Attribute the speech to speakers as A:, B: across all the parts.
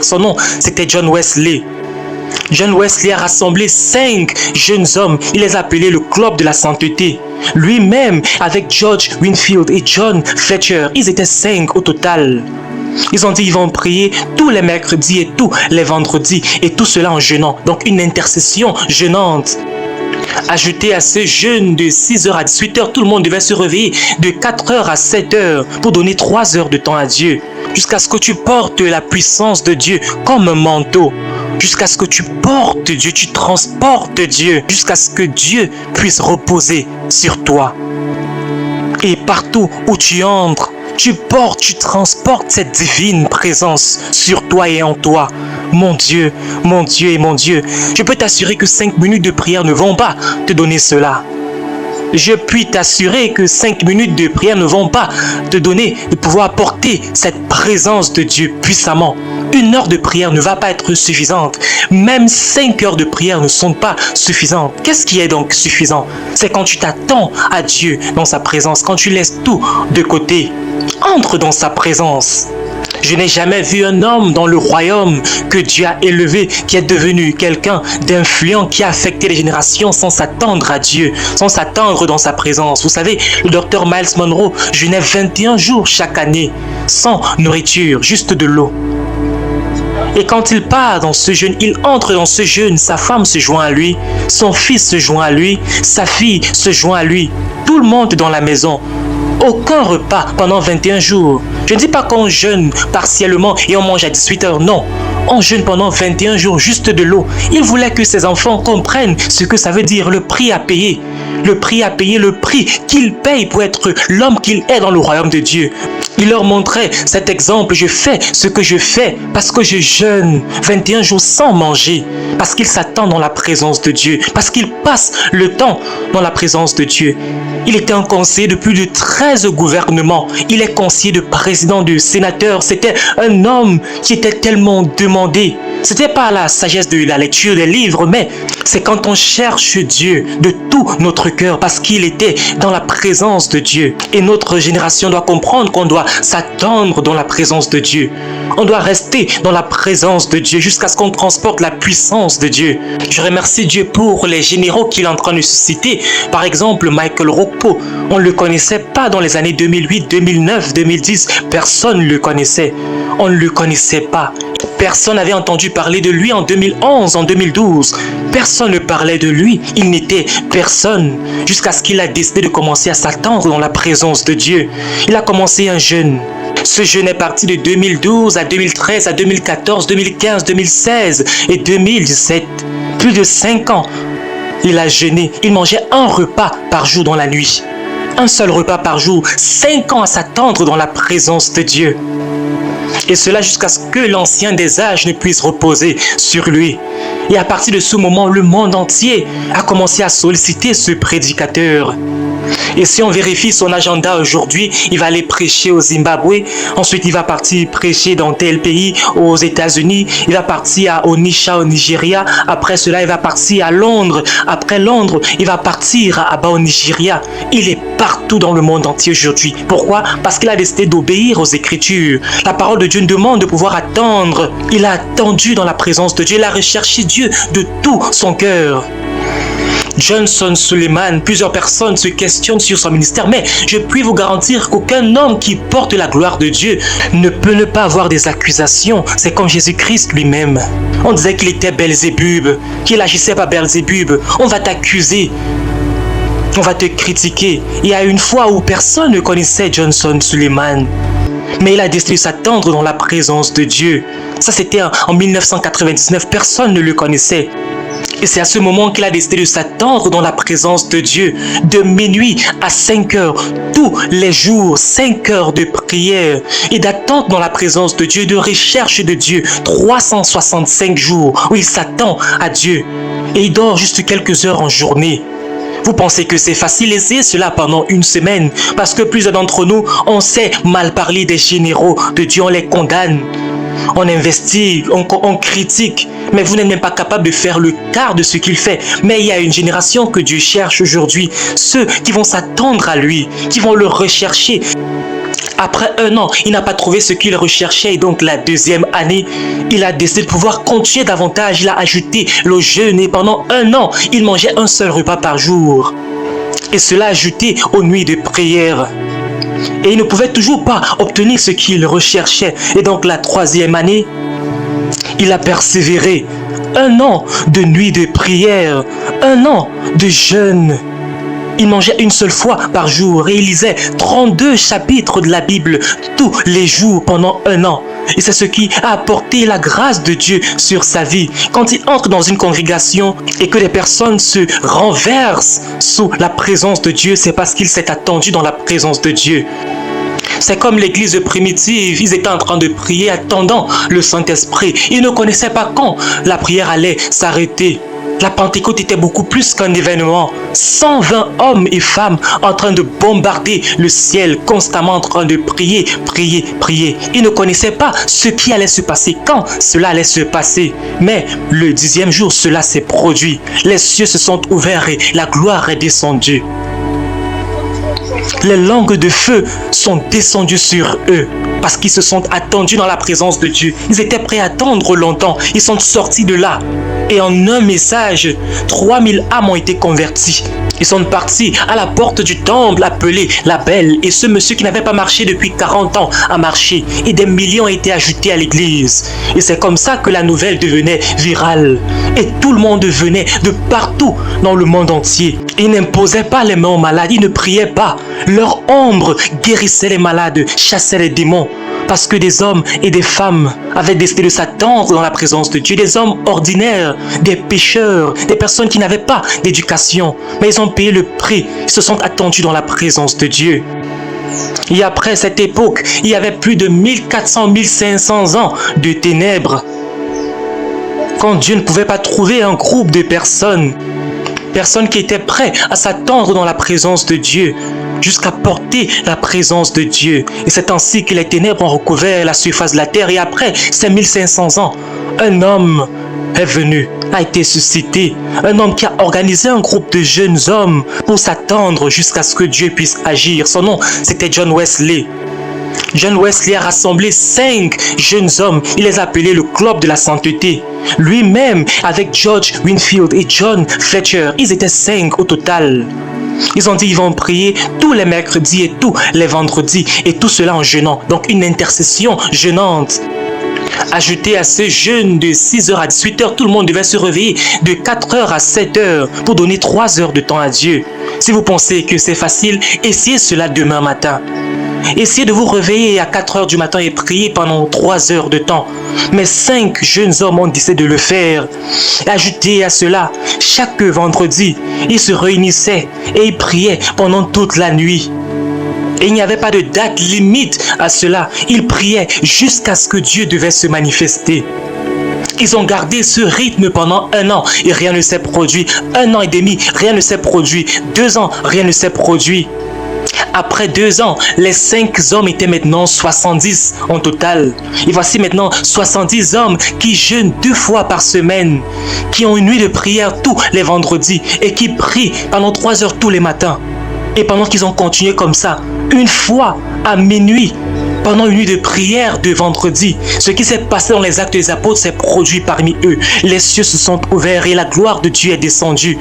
A: Son nom, c'était John Wesley. John Wesley a rassemblé 5 jeunes hommes. Il les a appelés le Club de la Sainteté. Lui-même, avec George Whitefield et John Fletcher, ils étaient 5 au total. Ils ont dit qu'ils vont prier tous les mercredis et tous les vendredis, et tout cela en jeûnant. Donc une intercession jeûnante. Ajouté à ce jeûne de 6h à 18h, tout le monde devait se réveiller de 4h à 7h pour donner 3 heures de temps à Dieu. Jusqu'à ce que tu portes la puissance de Dieu comme un manteau. Jusqu'à ce que tu portes Dieu, tu transportes Dieu. Jusqu'à ce que Dieu puisse reposer sur toi. Et partout où tu entres, tu portes, tu transportes cette divine présence sur toi et en toi. Mon Dieu et mon Dieu, je peux t'assurer que 5 minutes de prière ne vont pas te donner cela. Je puis t'assurer que 5 minutes de prière ne vont pas te donner de pouvoir apporter cette présence de Dieu puissamment. 1 heure de prière ne va pas être suffisante. Même 5 heures de prière ne sont pas suffisantes. Qu'est-ce qui est donc suffisant? C'est quand tu t'attends à Dieu dans sa présence, quand tu laisses tout de côté. Entre dans sa présence. Je n'ai jamais vu un homme dans le royaume que Dieu a élevé, qui est devenu quelqu'un d'influent, qui a affecté les générations sans s'attendre à Dieu, sans s'attendre dans sa présence. Vous savez, le docteur Miles Monroe jeûnait 21 jours chaque année, sans nourriture, juste de l'eau. Et quand il part dans ce jeûne, il entre dans ce jeûne, sa femme se joint à lui, son fils se joint à lui, sa fille se joint à lui. Tout le monde dans la maison. Aucun repas pendant 21 jours. Je ne dis pas qu'on jeûne partiellement et on mange à 18h, non. On jeûne pendant 21 jours, juste de l'eau. Il voulait que ses enfants comprennent ce que ça veut dire, le prix à payer. Le prix à payer, le prix qu'il paye pour être l'homme qu'il est dans le royaume de Dieu. Il leur montrait cet exemple, je fais ce que je fais parce que je jeûne 21 jours sans manger, parce qu'il s'attend dans la présence de Dieu, parce qu'il passe le temps dans la présence de Dieu. Il était un conseiller de plus de 13 gouvernements. Il est conseiller de président, de sénateur. C'était un homme qui était tellement demandé. C'était pas la sagesse de la lecture des livres, mais c'est quand on cherche Dieu de tout notre cœur parce qu'il était dans la présence de Dieu. Et notre génération doit comprendre qu'on doit s'attendre dans la présence de Dieu. On doit rester dans la présence de Dieu jusqu'à ce qu'on transporte la puissance de Dieu. Je remercie Dieu pour les généraux qu'il est en train de susciter. Par exemple, Michael Rocco. On ne le connaissait pas dans les années 2008, 2009, 2010. Personne ne le connaissait. On ne le connaissait pas. Personne n'avait entendu parler de lui en 2011, en 2012. Personne ne parlait de lui. Il n'était personne. Jusqu'à ce qu'il a décidé de commencer à s'attendre dans la présence de Dieu. Il a commencé un jeûne. Ce jeûne est parti de 2012 à 2013, à 2014, 2015, 2016 et 2017. Plus de 5 ans. Il a jeûné. Il mangeait un repas par jour dans la nuit. Un seul repas par jour. 5 ans à s'attendre dans la présence de Dieu. Et cela jusqu'à ce que l'ancien des âges ne puisse reposer sur lui. Et à partir de ce moment, le monde entier a commencé à solliciter ce prédicateur. Et si on vérifie son agenda aujourd'hui, il va aller prêcher au Zimbabwe, ensuite il va partir prêcher dans tel pays, aux États-Unis, il va partir à Onitsha au Nigeria, après cela il va partir à Londres, après Londres il va partir à Aba au Nigeria. Il est partout dans le monde entier aujourd'hui. Pourquoi? Parce qu'il a décidé d'obéir aux Écritures. La parole de Dieu nous demande de pouvoir attendre. Il a attendu dans la présence de Dieu, il a recherché Dieu de tout son cœur. Johnson Suleiman, plusieurs personnes se questionnent sur son ministère, mais je puis vous garantir qu'aucun homme qui porte la gloire de Dieu ne peut ne pas avoir des accusations. C'est comme Jésus-Christ lui-même. On disait qu'il était Belzébub, qu'il agissait par Belzébub. On va t'accuser, on va te critiquer. Il y a une fois où personne ne connaissait Johnson Suleiman, mais il a décidé de s'attendre dans la présence de Dieu. Ça, c'était en 1999, personne ne le connaissait. Et c'est à ce moment qu'il a décidé de s'attendre dans la présence de Dieu, de minuit à 5 heures, tous les jours, 5 heures de prière et d'attente dans la présence de Dieu, de recherche de Dieu, 365 jours où il s'attend à Dieu et il dort juste quelques heures en journée. Vous pensez que c'est facile? Essayez cela pendant une semaine parce que plusieurs d'entre nous, on sait mal parler des généraux de Dieu, on les condamne. On investigue, on critique, mais vous n'êtes même pas capable de faire le quart de ce qu'il fait. Mais il y a une génération que Dieu cherche aujourd'hui, ceux qui vont s'attendre à lui, qui vont le rechercher. Après 1 an, il n'a pas trouvé ce qu'il recherchait et donc la deuxième année, il a décidé de pouvoir continuer davantage. Il a ajouté le jeûne et pendant 1 an, il mangeait un seul repas par jour. Et cela ajouté aux nuits de prière. Et il ne pouvait toujours pas obtenir ce qu'il recherchait. Et donc la troisième année, il a persévéré. 1 an de nuits de prière, 1 an de jeûne. Il mangeait une seule fois par jour et il lisait 32 chapitres de la Bible tous les jours pendant 1 an. Et c'est ce qui a apporté la grâce de Dieu sur sa vie. Quand il entre dans une congrégation et que les personnes se renversent sous la présence de Dieu, c'est parce qu'il s'est attendu dans la présence de Dieu. C'est comme l'église primitive, ils étaient en train de prier attendant le Saint-Esprit. Ils ne connaissaient pas quand la prière allait s'arrêter. La Pentecôte était beaucoup plus qu'un événement. 120 hommes et femmes en train de bombarder le ciel, constamment en train de prier, prier, prier. Ils ne connaissaient pas ce qui allait se passer, quand cela allait se passer. Mais le 10e jour, cela s'est produit. Les cieux se sont ouverts et la gloire est descendue. Les langues de feu sont descendues sur eux parce qu'ils se sont attendus dans la présence de Dieu. Ils étaient prêts à attendre longtemps. Ils sont sortis de là. Et en un message, 3000 âmes ont été converties. Ils sont partis à la porte du temple appelé la Belle. Et ce monsieur qui n'avait pas marché depuis 40 ans a marché. Et des millions ont été ajoutés à l'église. Et c'est comme ça que la nouvelle devenait virale. Et tout le monde venait de partout dans le monde entier. Ils n'imposaient pas les mains aux malades. Ils ne priaient pas. Leur ombre guérissait les malades, chassait les démons. Parce que des hommes et des femmes avaient décidé de s'attendre dans la présence de Dieu. Des hommes ordinaires, des pécheurs, des personnes qui n'avaient pas d'éducation. Mais ils ont payé le prix. Ils se sont attendus dans la présence de Dieu. Et après cette époque, il y avait plus de 1400-1500 ans de ténèbres. Quand Dieu ne pouvait pas trouver un groupe de personnes qui étaient prêts à s'attendre dans la présence de Dieu, jusqu'à porter la présence de Dieu. Et c'est ainsi que les ténèbres ont recouvert la surface de la terre. Et après ces 1500 ans, un homme est venu, a été suscité. Un homme qui a organisé un groupe de jeunes hommes pour s'attendre jusqu'à ce que Dieu puisse agir. Son nom, c'était John Wesley. John Wesley a rassemblé 5 jeunes hommes. Il les a appelés le Club de la Sainteté. Lui-même, avec George Whitefield et John Fletcher, ils étaient 5 au total. Ils ont dit qu'ils vont prier tous les mercredis et tous les vendredis. Et tout cela en jeûnant. Donc une intercession jeûnante. Ajouté à ce jeûne de 6h à 18h, tout le monde devait se réveiller de 4h à 7h pour donner 3 heures de temps à Dieu. Si vous pensez que c'est facile, essayez cela demain matin. Essayez de vous réveiller à 4h du matin et prier pendant 3 heures de temps. Mais 5 jeunes hommes ont décidé de le faire. Ajoutez à cela, chaque vendredi, ils se réunissaient et ils priaient pendant toute la nuit. Et il n'y avait pas de date limite à cela. Ils priaient jusqu'à ce que Dieu devait se manifester. Ils ont gardé ce rythme pendant 1 an et rien ne s'est produit. 1 an et demi, rien ne s'est produit. 2 ans, rien ne s'est produit. Après 2 ans, les 5 hommes étaient maintenant 70 en total. Et voici maintenant 70 hommes qui jeûnent 2 fois par semaine, qui ont une nuit de prière tous les vendredis et qui prient pendant 3 heures tous les matins. Et pendant qu'ils ont continué comme ça, une fois à minuit, pendant une nuit de prière de vendredi, ce qui s'est passé dans les Actes des Apôtres s'est produit parmi eux. Les cieux se sont ouverts et la gloire de Dieu est descendue.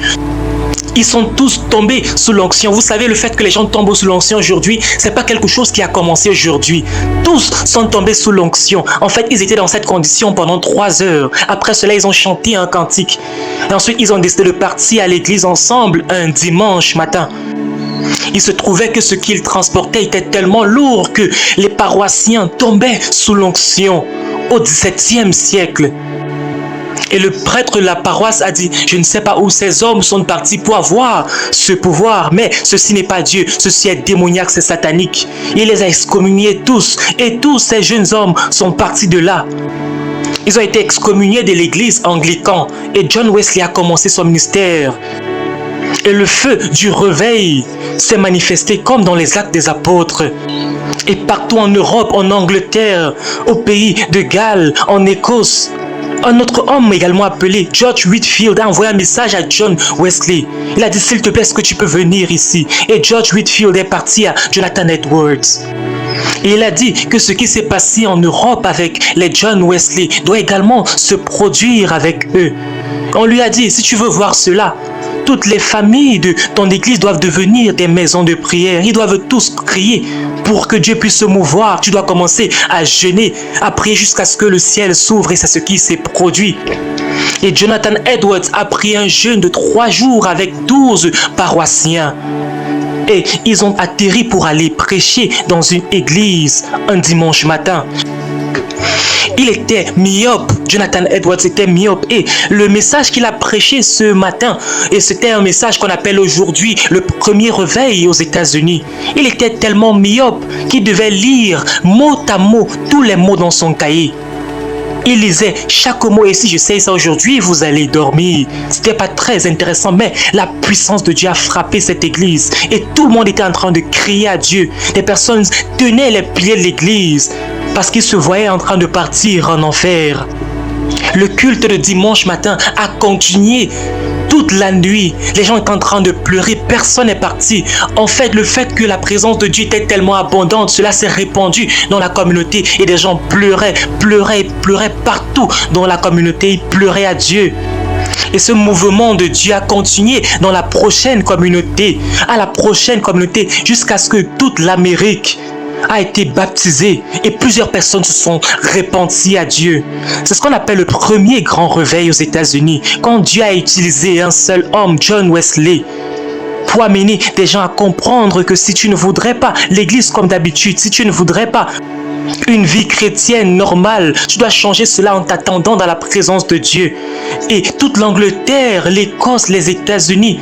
A: Ils sont tous tombés sous l'onction. Vous savez, le fait que les gens tombent sous l'onction aujourd'hui, c'est pas quelque chose qui a commencé aujourd'hui. Tous sont tombés sous l'onction. En fait, ils étaient dans cette condition pendant 3 heures. Après cela, ils ont chanté un cantique. Et ensuite, ils ont décidé de partir à l'église ensemble un dimanche matin. Il se trouvait que ce qu'ils transportaient était tellement lourd que les paroissiens tombaient sous l'onction au XVIIe siècle. Et le prêtre de la paroisse a dit, je ne sais pas où ces hommes sont partis pour avoir ce pouvoir, mais ceci n'est pas Dieu, ceci est démoniaque, c'est satanique. Il les a excommuniés tous, et tous ces jeunes hommes sont partis de là. Ils ont été excommuniés de l'église anglicane, et John Wesley a commencé son ministère. Et le feu du réveil s'est manifesté comme dans les Actes des Apôtres. Et partout en Europe, en Angleterre, au pays de Galles, en Écosse. Un autre homme également appelé George Whitefield a envoyé un message à John Wesley. Il a dit, s'il te plaît, est-ce que tu peux venir ici? Et George Whitefield est parti à Jonathan Edwards. Et il a dit que ce qui s'est passé en Europe avec les John Wesley doit également se produire avec eux. On lui a dit, si tu veux voir cela, toutes les familles de ton église doivent devenir des maisons de prière. Ils doivent tous prier pour que Dieu puisse se mouvoir. Tu dois commencer à jeûner, à prier jusqu'à ce que le ciel s'ouvre, et c'est ce qui s'est produit. Et Jonathan Edwards a pris un jeûne de 3 jours avec 12 paroissiens. Et ils ont atterri pour aller prêcher dans une église un dimanche matin. Il était myope, Jonathan Edwards était myope, et le message qu'il a prêché ce matin, et c'était un message qu'on appelle aujourd'hui le premier réveil aux États-Unis. Il était tellement myope qu'il devait lire mot à mot tous les mots dans son cahier. Il lisait chaque mot, et si je sais ça aujourd'hui, vous allez dormir. C'était pas très intéressant, mais la puissance de Dieu a frappé cette église et tout le monde était en train de crier à Dieu. Des personnes tenaient les piliers de l'église parce qu'ils se voyaient en train de partir en enfer. Le culte de dimanche matin a continué toute la nuit. Les gens étaient en train de pleurer, personne n'est parti. En fait, le fait que la présence de Dieu était tellement abondante, cela s'est répandu dans la communauté et des gens pleuraient partout dans la communauté. Ils pleuraient à Dieu. Et ce mouvement de Dieu a continué dans la prochaine communauté, jusqu'à ce que toute l'Amérique a été baptisé et plusieurs personnes se sont repenties à Dieu. C'est ce qu'on appelle le premier grand réveil aux États-Unis, quand Dieu a utilisé un seul homme, John Wesley, pour amener des gens à comprendre que si tu ne voudrais pas l'église comme d'habitude, si tu ne voudrais pas une vie chrétienne normale, tu dois changer cela en t'attendant dans la présence de Dieu. Et toute l'Angleterre, l'Écosse, les États-Unis,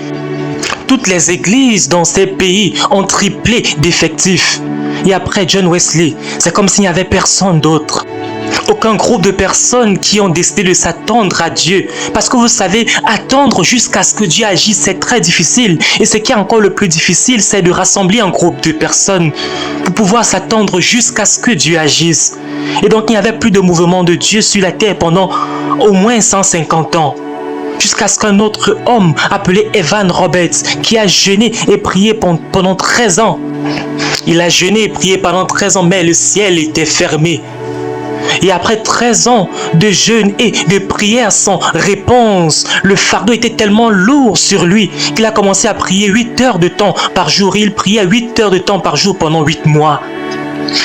A: toutes les églises dans ces pays ont triplé d'effectifs. Et après John Wesley, c'est comme s'il n'y avait personne d'autre. Aucun groupe de personnes qui ont décidé de s'attendre à Dieu. Parce que vous savez, attendre jusqu'à ce que Dieu agisse, c'est très difficile. Et ce qui est encore le plus difficile, c'est de rassembler un groupe de personnes pour pouvoir s'attendre jusqu'à ce que Dieu agisse. Et donc, il n'y avait plus de mouvement de Dieu sur la terre pendant au moins 150 ans. Jusqu'à ce qu'un autre homme appelé Evan Roberts, qui a jeûné et prié pendant 13 ans. Il a jeûné et prié pendant 13 ans, mais le ciel était fermé. Et après 13 ans de jeûne et de prière sans réponse, le fardeau était tellement lourd sur lui qu'il a commencé à prier 8 heures de temps par jour. Il priait 8 heures de temps par jour pendant 8 mois.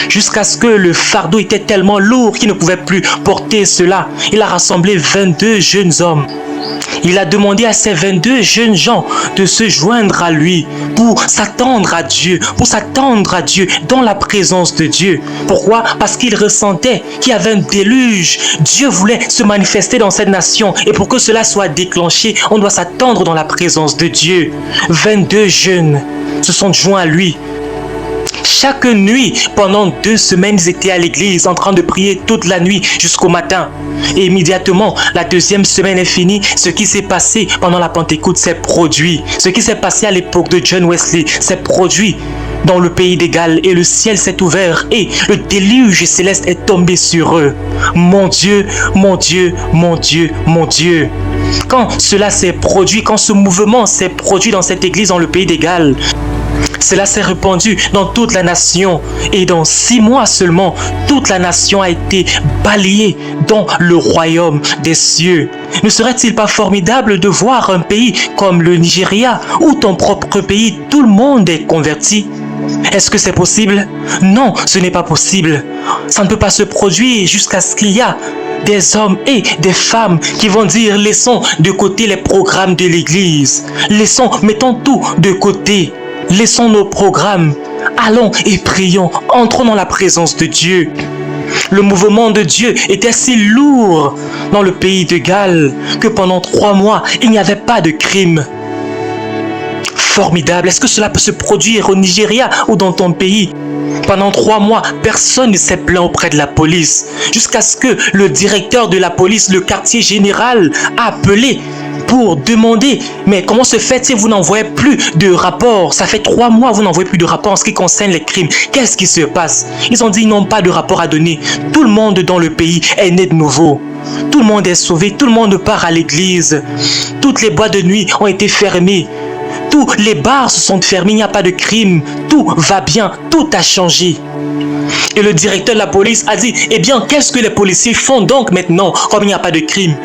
A: Jusqu'à ce que le fardeau était tellement lourd qu'il ne pouvait plus porter cela. Il a rassemblé 22 jeunes hommes. Il a demandé à ces 22 jeunes gens de se joindre à lui pour s'attendre à Dieu, dans la présence de Dieu. Pourquoi? Parce qu'il ressentait qu'il y avait un déluge. Dieu voulait se manifester dans cette nation et pour que cela soit déclenché, on doit s'attendre dans la présence de Dieu. 22 jeunes se sont joints à lui. Chaque nuit, pendant 2 semaines, ils étaient à l'église en train de prier toute la nuit jusqu'au matin. Et immédiatement, la 2e semaine est finie. Ce qui s'est passé pendant la Pentecôte s'est produit. Ce qui s'est passé à l'époque de John Wesley s'est produit dans le pays des Galles et le ciel s'est ouvert et le déluge céleste est tombé sur eux. Mon Dieu, mon Dieu, mon Dieu, mon Dieu. Quand cela s'est produit, quand ce mouvement s'est produit dans cette église dans le pays des Galles, cela s'est répandu dans toute la nation et dans 6 mois seulement, toute la nation a été balayée dans le royaume des cieux. Ne serait-il pas formidable de voir un pays comme le Nigeria, où ton propre pays, tout le monde est converti? Est-ce que c'est possible? Non, ce n'est pas possible. Ça ne peut pas se produire jusqu'à ce qu'il y ait des hommes et des femmes qui vont dire laissons de côté les programmes de l'église. Mettons tout de côté. Laissons nos programmes, allons et prions, entrons dans la présence de Dieu. Le mouvement de Dieu était si lourd dans le pays de Galles que pendant 3 mois, il n'y avait pas de crime. Formidable. Est-ce que cela peut se produire au Nigeria ou dans ton pays? Pendant 3 mois, personne ne s'est plaint auprès de la police. Jusqu'à ce que le directeur de la police, le quartier général, a appelé pour demander, mais comment se fait si vous n'envoyez plus de rapport? Ça fait 3 mois, vous n'envoyez plus de rapport en ce qui concerne les crimes. Qu'est-ce qui se passe? Ils ont dit, ils n'ont pas de rapport à donner. Tout le monde dans le pays est né de nouveau. Tout le monde est sauvé, tout le monde part à l'église. Toutes les boîtes de nuit ont été fermées. Tous les bars se sont fermés, il n'y a pas de crime. Tout va bien, tout a changé. Et le directeur de la police a dit, eh bien, qu'est-ce que les policiers font donc maintenant, comme il n'y a pas de crime?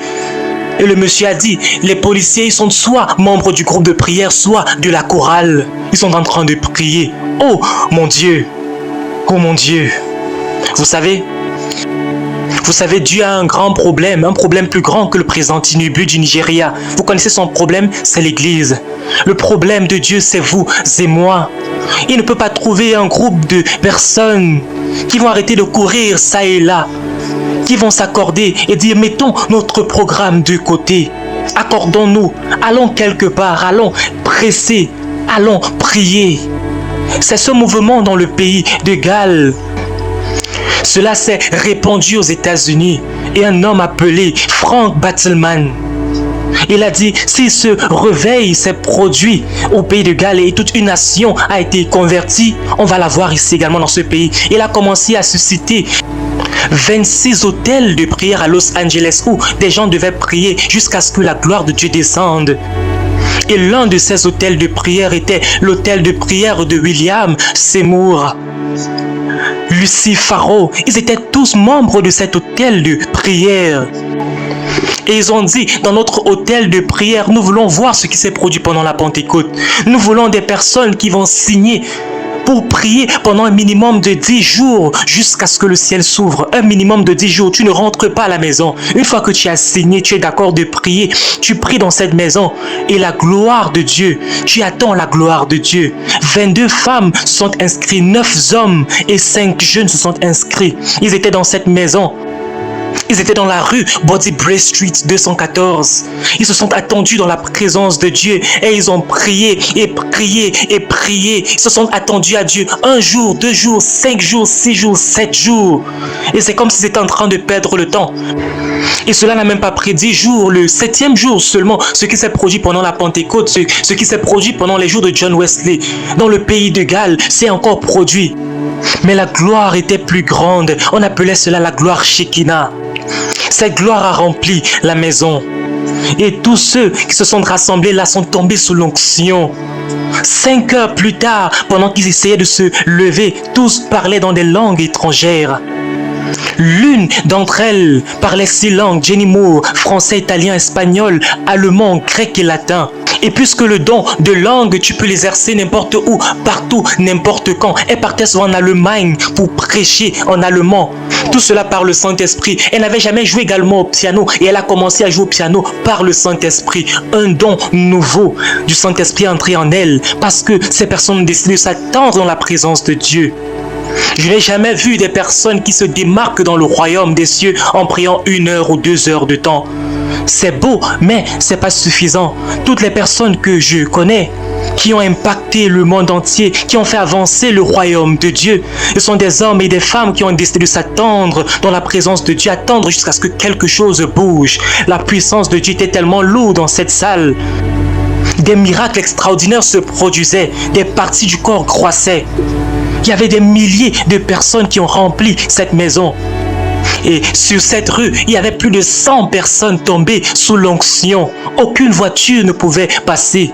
A: Et le monsieur a dit, les policiers sont soit membres du groupe de prière, soit de la chorale. Ils sont en train de prier. Oh mon Dieu! Oh mon Dieu! Vous savez, Dieu a un grand problème, un problème plus grand que le président Tinubu du Nigeria. Vous connaissez son problème? C'est l'Église. Le problème de Dieu, c'est vous et moi. Il ne peut pas trouver un groupe de personnes qui vont arrêter de courir ça et là, qui vont s'accorder et dire, mettons notre programme de côté. Accordons-nous, allons quelque part, allons presser, allons prier. C'est ce mouvement dans le pays de Galles. Cela s'est répandu aux États-Unis et un homme appelé Frank Battleman, il a dit, si ce réveil s'est produit au pays de Galles et toute une nation a été convertie, on va la voir ici également dans ce pays. Il a commencé à susciter 26 hôtels de prière à Los Angeles où des gens devaient prier jusqu'à ce que la gloire de Dieu descende. Et l'un de ces hôtels de prière était l'hôtel de prière de William Seymour, Lucy Farrow. Ils étaient tous membres de cet hôtel de prière. Et ils ont dit, dans notre hôtel de prière, nous voulons voir ce qui s'est produit pendant la Pentecôte. Nous voulons des personnes qui vont signer pour prier pendant un minimum de 10 jours jusqu'à ce que le ciel s'ouvre. Un minimum de 10 jours. Tu ne rentres pas à la maison. Une fois que tu as signé, tu es d'accord de prier. Tu pries dans cette maison. Et la gloire de Dieu, tu attends la gloire de Dieu. 22 femmes sont inscrites, 9 hommes et 5 jeunes se sont inscrits. Ils étaient dans cette maison. Ils étaient dans la rue Body Bray Street 214. Ils se sont attendus dans la présence de Dieu et ils ont prié et prié et prié. Ils se sont attendus à Dieu 1 jour, 2 jours, 5 jours, 6 jours, 7 jours. Et c'est comme s'ils étaient en train de perdre le temps. Et cela n'a même pas pris 10 jours, le 7e jour seulement, ce qui s'est produit pendant la Pentecôte, ce qui s'est produit pendant les jours de John Wesley, dans le pays de Galles, s'est encore produit. Mais la gloire était plus grande. On appelait cela la gloire Shekinah. Cette gloire a rempli la maison. Et tous ceux qui se sont rassemblés là sont tombés sous l'onction. 5 heures plus tard, pendant qu'ils essayaient de se lever, tous parlaient dans des langues étrangères. L'une d'entre elles parlait 6 langues, Jenny Moore, français, italien, espagnol, allemand, grec et latin. Et puisque le don de langue, tu peux l'exercer n'importe où, partout, n'importe quand. Elle partait souvent en Allemagne pour prêcher en allemand. Tout cela par le Saint-Esprit. Elle n'avait jamais joué également au piano et elle a commencé à jouer au piano par le Saint-Esprit. Un don nouveau du Saint-Esprit est entré en elle parce que ces personnes ont décidé de s'attendre dans la présence de Dieu. Je n'ai jamais vu des personnes qui se démarquent dans le royaume des cieux en priant 1 heure ou 2 heures de temps. C'est beau, mais c'est pas suffisant. Toutes les personnes que je connais qui ont impacté le monde entier, qui ont fait avancer le royaume de Dieu, ce sont des hommes et des femmes qui ont décidé de s'attendre dans la présence de Dieu, attendre jusqu'à ce que quelque chose bouge. La puissance de Dieu était tellement lourde dans cette salle. Des miracles extraordinaires se produisaient, des parties du corps croissaient. Il y avait des milliers de personnes qui ont rempli cette maison. Et sur cette rue, il y avait plus de 100 personnes tombées sous l'onction. Aucune voiture ne pouvait passer.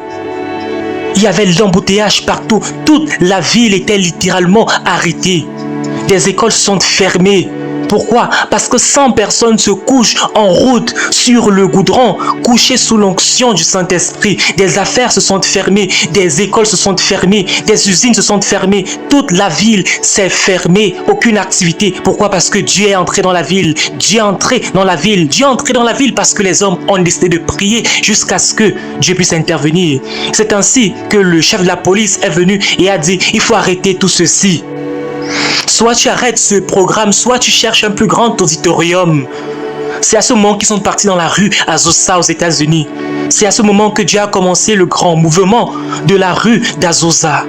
A: Il y avait l'embouteillage partout. Toute la ville était littéralement arrêtée. Des écoles sont fermées. Pourquoi? Parce que 100 personnes se couchent en route sur le goudron, couchées sous l'onction du Saint-Esprit. Des affaires se sont fermées, des écoles se sont fermées, des usines se sont fermées. Toute la ville s'est fermée, aucune activité. Pourquoi? Parce que Dieu est entré dans la ville. Dieu est entré dans la ville. Dieu est entré dans la ville parce que les hommes ont décidé de prier jusqu'à ce que Dieu puisse intervenir. C'est ainsi que le chef de la police est venu et a dit, il faut arrêter tout ceci. Soit tu arrêtes ce programme, soit tu cherches un plus grand auditorium. C'est à ce moment qu'ils sont partis dans la rue Azusa aux États-Unis. C'est à ce moment que Dieu a commencé le grand mouvement de la rue d'Azusa.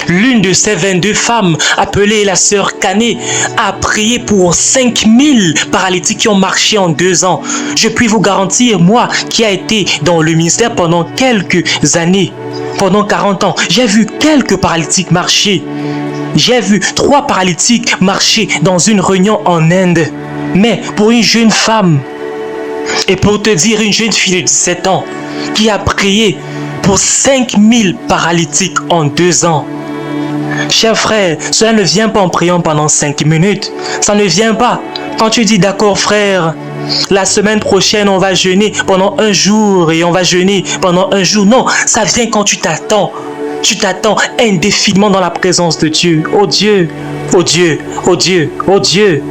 A: L'une de ces 22 femmes, appelée la sœur Canet, a prié pour 5000 paralytiques qui ont marché en 2 ans. Je puis vous garantir, moi qui ai été dans le ministère pendant quelques années, pendant 40 ans, j'ai vu quelques paralytiques marcher. J'ai vu 3 paralytiques marcher dans une réunion en Inde. Mais pour une jeune femme, et pour te dire une jeune fille de 17 ans, qui a prié pour 5000 paralytiques en 2 ans. Chers frères, cela ne vient pas en priant pendant 5 minutes. Ça ne vient pas. Quand tu dis d'accord frère, la semaine prochaine on va jeûner pendant 1 jour et on va jeûner pendant 1 jour. Non, ça vient quand tu t'attends. Tu t'attends indéfiniment dans la présence de Dieu. Oh Dieu, oh Dieu, oh Dieu, oh Dieu.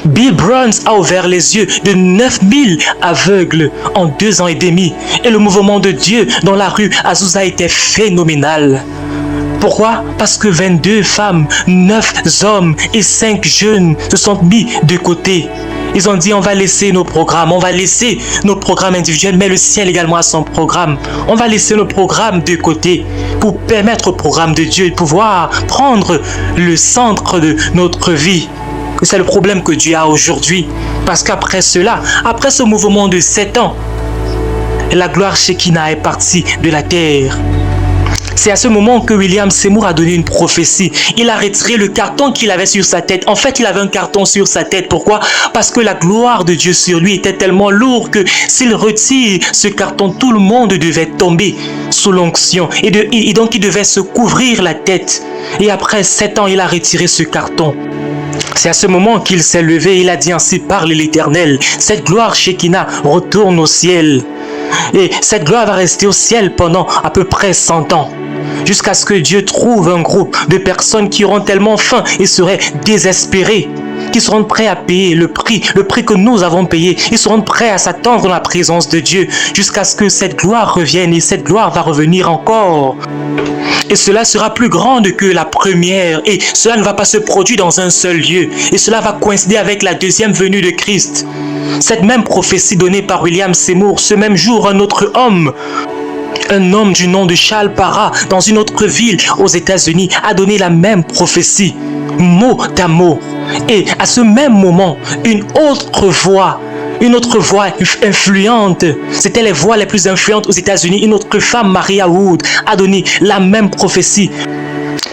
A: Bill Burns a ouvert les yeux de 9000 aveugles en 2 ans et demi. Et le mouvement de Dieu dans la rue Azusa était phénoménal. Pourquoi? Parce que 22 femmes, 9 hommes et 5 jeunes se sont mis de côté. Ils ont dit on va laisser nos programmes, on va laisser nos programmes individuels, mais le ciel également a son programme. On va laisser nos programmes de côté pour permettre au programme de Dieu de pouvoir prendre le centre de notre vie. Et c'est le problème que Dieu a aujourd'hui. Parce qu'après cela, après ce mouvement de 7 ans, la gloire Shekinah est partie de la terre. C'est à ce moment que William Seymour a donné une prophétie. Il a retiré le carton qu'il avait sur sa tête. En fait, il avait un carton sur sa tête. Pourquoi? Parce que la gloire de Dieu sur lui était tellement lourde que s'il retire ce carton, tout le monde devait tomber sous l'onction. Et donc, il devait se couvrir la tête. Et après 7 ans, il a retiré ce carton. C'est à ce moment qu'il s'est levé. Il a dit ainsi, parle l'Éternel. Cette gloire Shekinah retourne au ciel. Et cette gloire va rester au ciel pendant à peu près 100 ans. Jusqu'à ce que Dieu trouve un groupe de personnes qui auront tellement faim et seraient désespérés, qui seront prêts à payer le prix que nous avons payé. Ils seront prêts à s'attendre dans la présence de Dieu jusqu'à ce que cette gloire revienne et cette gloire va revenir encore. Et cela sera plus grande que la première et cela ne va pas se produire dans un seul lieu. Et cela va coïncider avec la deuxième venue de Christ. Cette même prophétie donnée par William Seymour, ce même jour, un autre homme du nom de Charles Parra, dans une autre ville aux États-Unis, a donné la même prophétie, mot à mot. Et à ce même moment, une autre voix influente, c'était les voix les plus influentes aux États-Unis, une autre femme, Maria Wood, a donné la même prophétie.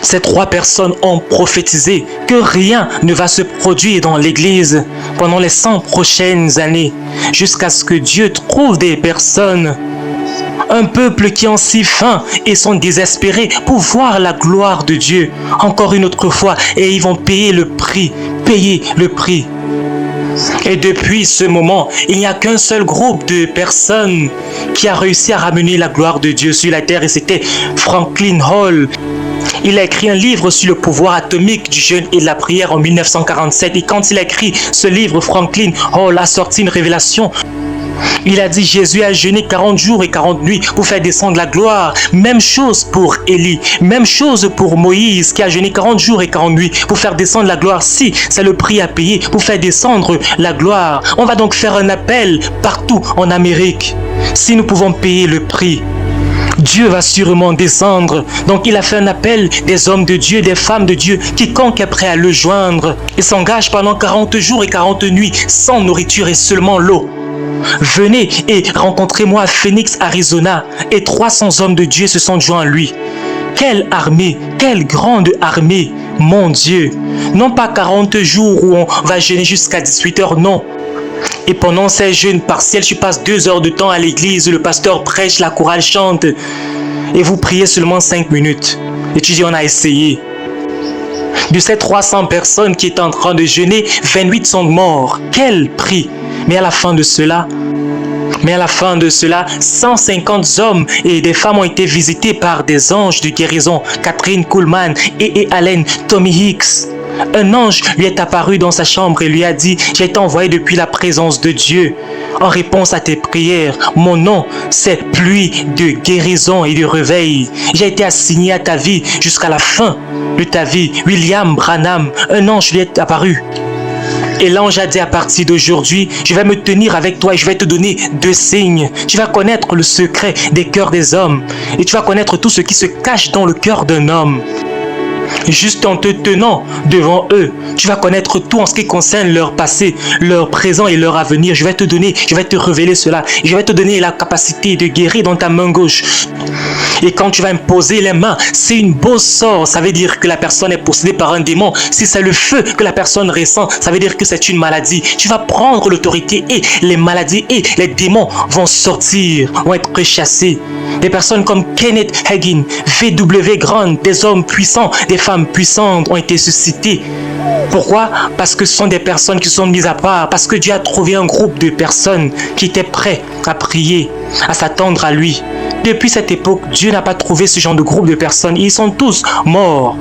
A: Ces 3 personnes ont prophétisé que rien ne va se produire dans l'Église pendant les 100 prochaines années, jusqu'à ce que Dieu trouve des personnes, un peuple qui ont si faim et sont désespérés pour voir la gloire de Dieu encore une autre fois, et ils vont payer le prix. Et depuis ce moment, il n'y a qu'un seul groupe de personnes qui a réussi à ramener la gloire de Dieu sur la terre, et c'était Franklin Hall. Il a écrit un livre sur le pouvoir atomique du jeûne et de la prière en 1947. Et quand il a écrit ce livre, Franklin Hall a sorti une révélation. Il a dit Jésus a jeûné 40 jours et 40 nuits pour faire descendre la gloire. Même chose pour Élie. Même chose pour Moïse qui a jeûné 40 jours et 40 nuits pour faire descendre la gloire. Si c'est le prix à payer pour faire descendre la gloire. On va donc faire un appel partout en Amérique. Si nous pouvons payer le prix, Dieu va sûrement descendre. Donc il a fait un appel des hommes de Dieu, des femmes de Dieu. Quiconque est prêt à le joindre et s'engage pendant 40 jours et 40 nuits sans nourriture et seulement l'eau. Venez et rencontrez-moi à Phoenix, Arizona. Et 300 hommes de Dieu se sont joints à lui. Quelle armée, quelle grande armée, mon Dieu. Non pas 40 jours où on va jeûner jusqu'à 18 h, non. Et pendant ces jeûnes partiels, je passe 2 heures de temps à l'église, le pasteur prêche, la chorale chante. Et vous priez seulement 5 minutes. Et tu dis, on a essayé. De ces 300 personnes qui étaient en train de jeûner, 28 sont morts. Quel prix! Mais à la fin de cela, 150 hommes et des femmes ont été visités par des anges de guérison. Catherine Kuhlman et Allen Tommy Hicks. Un ange lui est apparu dans sa chambre et lui a dit « J'ai été envoyé depuis la présence de Dieu. En réponse à tes prières, mon nom, c'est pluie de guérison et de réveil. J'ai été assigné à ta vie jusqu'à la fin de ta vie. William Branham, un ange lui est apparu. Et l'ange a dit à partir d'aujourd'hui, je vais me tenir avec toi et je vais te donner 2 signes. Tu vas connaître le secret des cœurs des hommes et tu vas connaître tout ce qui se cache dans le cœur d'un homme. Juste en te tenant devant eux, tu vas connaître tout en ce qui concerne leur passé, leur présent et leur avenir. Je vais te révéler cela. Je vais te donner la capacité de guérir dans ta main gauche. Et quand tu vas imposer les mains, c'est une beau sort. Ça veut dire que la personne est possédée par un démon. Si c'est le feu que la personne ressent, ça veut dire que c'est une maladie. Tu vas prendre l'autorité et les maladies et les démons vont sortir, vont être chassés. Des personnes comme Kenneth Hagin, V.W. Grant, des hommes puissants, des femmes puissantes ont été suscitées. Pourquoi? Parce que ce sont des personnes qui sont mises à part, parce que Dieu a trouvé un groupe de personnes qui étaient prêts à prier, à s'attendre à lui. Depuis cette époque, Dieu n'a pas trouvé ce genre de groupe de personnes. Ils sont tous morts.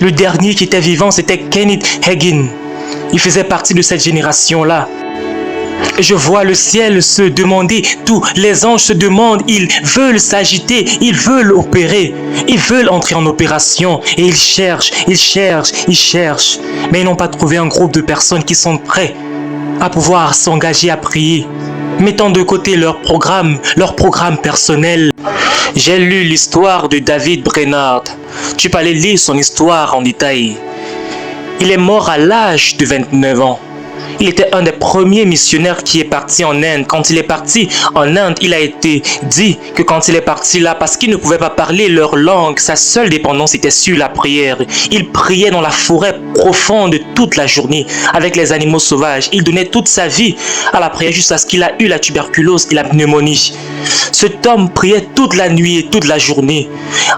A: Le dernier qui était vivant, c'était Kenneth Hagin. Il faisait partie de cette génération-là. Je vois le ciel se demander, tous les anges se demandent, ils veulent s'agiter, ils veulent opérer, ils veulent entrer en opération et ils cherchent, mais ils n'ont pas trouvé un groupe de personnes qui sont prêts à pouvoir s'engager à prier, mettant de côté leur programme personnel. J'ai lu l'histoire de David Brainerd. Tu peux aller lire son histoire en détail. Il est mort à l'âge de 29 ans. Il était un des premiers missionnaires qui est parti en Inde. Quand il est parti en Inde, il a été dit que quand il est parti là, parce qu'il ne pouvait pas parler leur langue, sa seule dépendance était sur la prière. Il priait dans la forêt profonde toute la journée avec les animaux sauvages. Il donnait toute sa vie à la prière jusqu'à ce qu'il a eu la tuberculose et la pneumonie. Cet homme priait toute la nuit et toute la journée.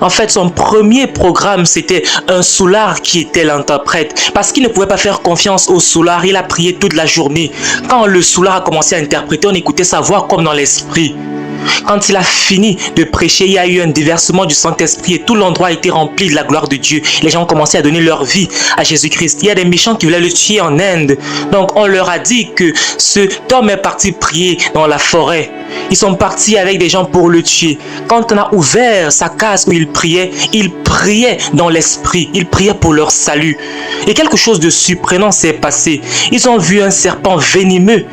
A: En fait, son premier programme, c'était un soulard qui était l'interprète. Parce qu'il ne pouvait pas faire confiance au soulard, il a prié toute la journée. Quand le soulard a commencé à interpréter, on écoutait sa voix comme dans l'esprit. Quand il a fini de prêcher, il y a eu un déversement du Saint-Esprit et tout l'endroit a été rempli de la gloire de Dieu. Les gens ont commencé à donner leur vie à Jésus-Christ. Il y a des méchants qui voulaient le tuer en Inde. Donc on leur a dit que cet homme est parti prier dans la forêt. Ils sont partis avec des gens pour le tuer. Quand on a ouvert sa case où il priait dans l'esprit. Il priait pour leur salut. Et quelque chose de surprenant s'est passé. Ils ont vu un serpent venimeux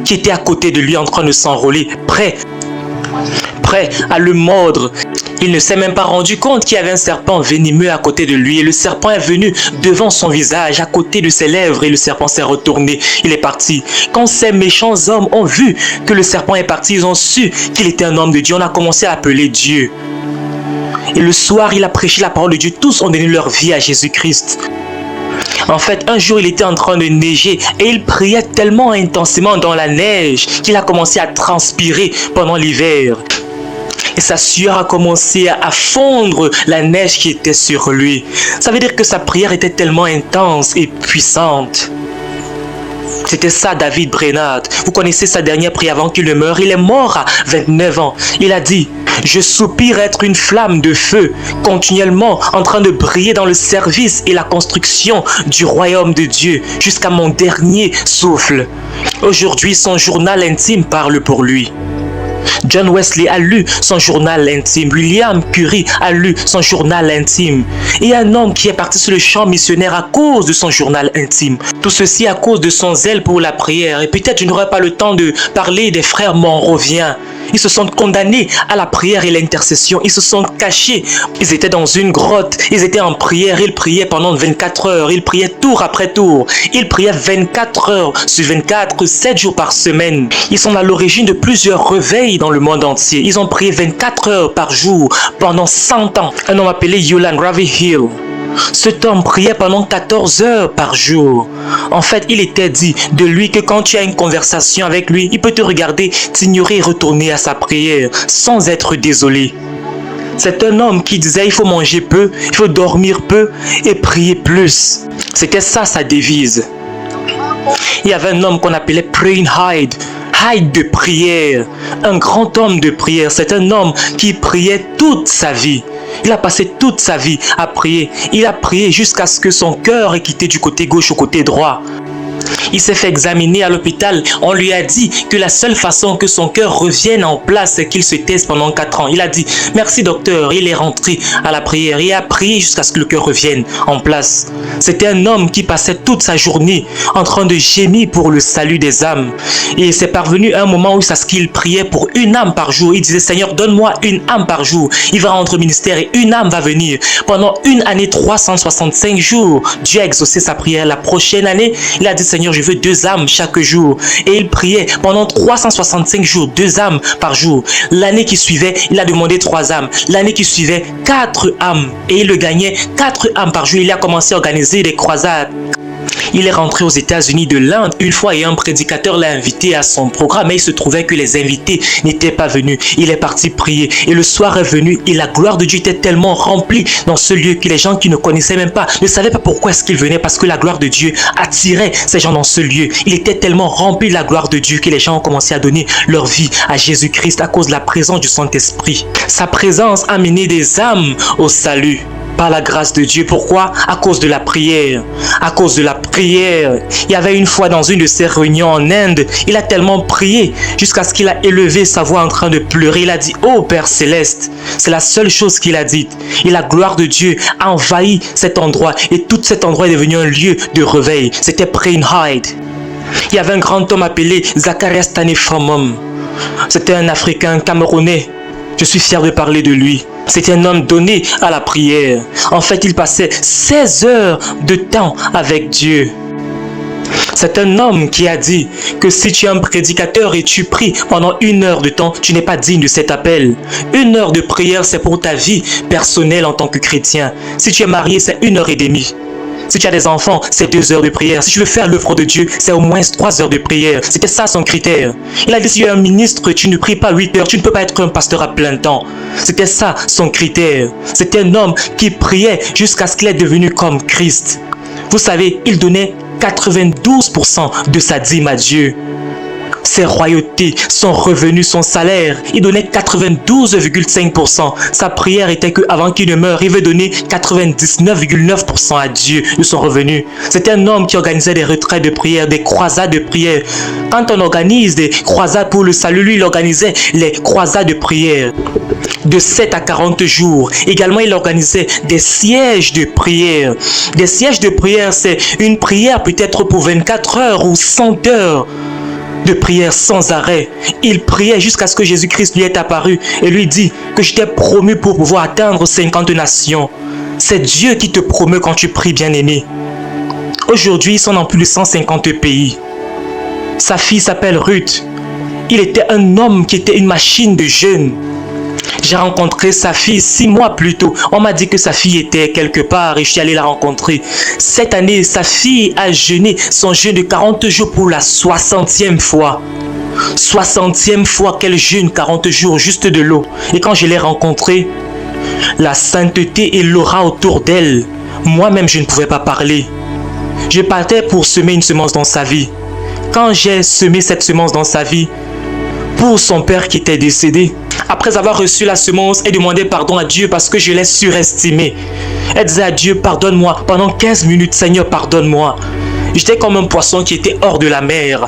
A: qui était à côté de lui en train de s'enrôler, prêt à le mordre. Il ne s'est même pas rendu compte qu'il y avait un serpent venimeux à côté de lui. Et le serpent est venu devant son visage, à côté de ses lèvres, et le serpent s'est retourné. Il est parti. Quand ces méchants hommes ont vu que le serpent est parti, ils ont su qu'il était un homme de Dieu. On a commencé à l'appeler Dieu. Et le soir, il a prêché la parole de Dieu. Tous ont donné leur vie à Jésus-Christ. En fait, un jour, il était en train de neiger et il priait tellement intensément dans la neige qu'il a commencé à transpirer pendant l'hiver. Et sa sueur a commencé à fondre la neige qui était sur lui. Ça veut dire que sa prière était tellement intense et puissante. C'était ça David Brainerd. Vous connaissez sa dernière prière avant qu'il ne meure. Il est mort à 29 ans. Il a dit: je soupire être une flamme de feu, continuellement en train de briller dans le service et la construction du royaume de Dieu jusqu'à mon dernier souffle. Aujourd'hui, son journal intime parle pour lui. John Wesley a lu son journal intime. William Curie a lu son journal intime. Et il y a un homme qui est parti sur le champ missionnaire à cause de son journal intime. Tout ceci à cause de son zèle pour la prière. Et peut-être je n'aurai pas le temps de parler des frères Monroviens. Ils se sont condamnés à la prière et l'intercession. Ils se sont cachés. Ils étaient dans une grotte. Ils étaient en prière. Ils priaient pendant 24 heures. Ils priaient tour après tour. Ils priaient 24 heures sur 24, 7 jours par semaine. Ils sont à l'origine de plusieurs réveils dans le monde entier. Ils ont prié 24 heures par jour pendant 100 ans. Un homme appelé Yolande Ravihill. Cet homme priait pendant 14 heures par jour. En fait, il était dit de lui que quand tu as une conversation avec lui, il peut te regarder, t'ignorer et retourner à sa prière sans être désolé. C'est un homme qui disait il faut manger peu, il faut dormir peu et prier plus. C'était ça sa devise. Il y avait un homme qu'on appelait Praying Hyde. Hyde de prière, un grand homme de prière. C'est un homme qui priait toute sa vie. Il a passé toute sa vie à prier. Il a prié jusqu'à ce que son cœur ait quitté du côté gauche au côté droit. Il s'est fait examiner à l'hôpital. On lui a dit que la seule façon que son cœur revienne en place, c'est qu'il se taise pendant 4 ans. Il a dit, merci docteur. Il est rentré à la prière. Il a prié jusqu'à ce que le cœur revienne en place. C'était un homme qui passait toute sa journée en train de gémir pour le salut des âmes. Et c'est parvenu un moment où il priait pour une âme par jour. Il disait, Seigneur, donne-moi une âme par jour. Il va rentrer au ministère et une âme va venir. Pendant une année, 365 jours, Dieu a exaucé sa prière. La prochaine année, il a dit, Seigneur, je veux 2 âmes chaque jour. Et il priait pendant 365 jours, 2 âmes par jour. L'année qui suivait, il a demandé 3 âmes. L'année qui suivait, 4 âmes. Et il le gagnait 4 âmes par jour. Il a commencé à organiser des croisades. Il est rentré aux États-Unis de l'Inde une fois et un prédicateur l'a invité à son programme, mais il se trouvait que les invités n'étaient pas venus. Il est parti prier et le soir est venu et la gloire de Dieu était tellement remplie dans ce lieu que les gens qui ne connaissaient même pas ne savaient pas pourquoi est-ce qu'ils venaient, parce que la gloire de Dieu attirait ces gens dans ce lieu. Il était tellement rempli de la gloire de Dieu que les gens ont commencé à donner leur vie à Jésus-Christ à cause de la présence du Saint-Esprit. Sa présence a mené des âmes au salut. Par la grâce de Dieu. Pourquoi? À cause de la prière. À cause de la prière. Il y avait une fois dans une de ces réunions en Inde, il a tellement prié jusqu'à ce qu'il a élevé sa voix en train de pleurer. Il a dit, oh Père Céleste, c'est la seule chose qu'il a dite. Et la gloire de Dieu a envahi cet endroit et tout cet endroit est devenu un lieu de réveil. C'était Prain Hyde. Il y avait un grand homme appelé Zacharias Taneframom. C'était un Africain camerounais. Je suis fier de parler de lui. C'était un homme donné à la prière. En fait, il passait 16 heures de temps avec Dieu. C'est un homme qui a dit que si tu es un prédicateur et tu pries pendant 1 heure de temps, tu n'es pas digne de cet appel. 1 heure de prière, c'est pour ta vie personnelle en tant que chrétien. Si tu es marié, c'est 1 heure et demie. Si tu as des enfants, c'est 2 heures de prière. Si tu veux faire l'œuvre de Dieu, c'est au moins 3 heures de prière. C'était ça son critère. Il a dit, si tu es un ministre, tu ne pries pas 8 heures, tu ne peux pas être un pasteur à plein temps. C'était ça son critère. C'était un homme qui priait jusqu'à ce qu'il est devenu comme Christ. Vous savez, il donnait 92% de sa dîme à Dieu. Ses royautés, son revenu, son salaire, il donnait 92,5%. Sa prière était qu'avant qu'il ne meure, il veut donner 99,9% à Dieu de son revenu. C'était un homme qui organisait des retraites de prière, des croisades de prière. Quand on organise des croisades pour le salut, lui, il organisait les croisades de prière de 7 à 40 jours. Également, il organisait des sièges de prière. Des sièges de prière, c'est une prière peut-être pour 24 heures ou 100 heures. De prière sans arrêt. Il priait jusqu'à ce que Jésus-Christ lui est apparu et lui dit que je t'ai promu pour pouvoir atteindre 50 nations. C'est Dieu qui te promeut quand tu pries, bien-aimé. Aujourd'hui, ils sont dans plus de 150 pays. Sa fille s'appelle Ruth. Il était un homme qui était une machine de jeûne. J'ai rencontré sa fille 6 mois plus tôt. On m'a dit que sa fille était quelque part et je suis allé la rencontrer. Cette année, sa fille a jeûné son jeûne de 40 jours pour la 60e fois. 60e fois qu'elle jeûne 40 jours juste de l'eau. Et quand je l'ai rencontrée, la sainteté et l'aura autour d'elle, moi-même je ne pouvais pas parler. Je partais pour semer une semence dans sa vie. Quand j'ai semé cette semence dans sa vie, pour son père qui était décédé, après avoir reçu la semence, elle demandait pardon à Dieu parce que je l'ai surestimé. Elle disait à Dieu, pardonne-moi. Pendant 15 minutes, Seigneur, pardonne-moi. J'étais comme un poisson qui était hors de la mer,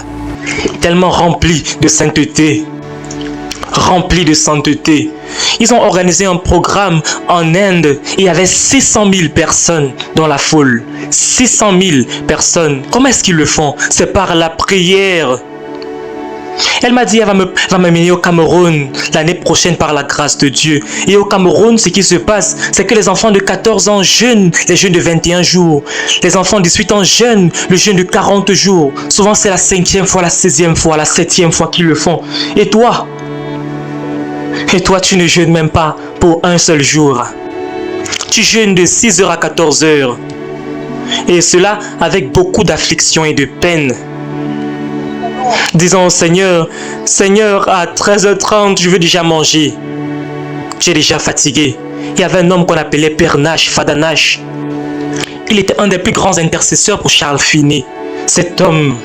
A: tellement rempli de sainteté. Rempli de sainteté. Ils ont organisé un programme en Inde et il y avait 600 000 personnes dans la foule. 600 000 personnes. Comment est-ce qu'ils le font? C'est par la prière. Elle m'a dit, elle va m'amener au Cameroun l'année prochaine par la grâce de Dieu. Et au Cameroun, ce qui se passe, c'est que les enfants de 14 ans jeûnent les jeûnes de 21 jours. Les enfants de 18 ans jeûnent le jeûne de 40 jours. Souvent, c'est la 5e fois, la 16e fois, la 7e fois qu'ils le font. Et toi, tu ne jeûnes même pas pour un seul jour. Tu jeûnes de 6h à 14h. Et cela avec beaucoup d'affliction et de peine. Disons au Seigneur, Seigneur, à 13h30, je veux déjà manger. J'ai déjà fatigué. Il y avait un homme qu'on appelait Père Nash, Fada Nash. Il était un des plus grands intercesseurs pour Charles Finney. Cet homme,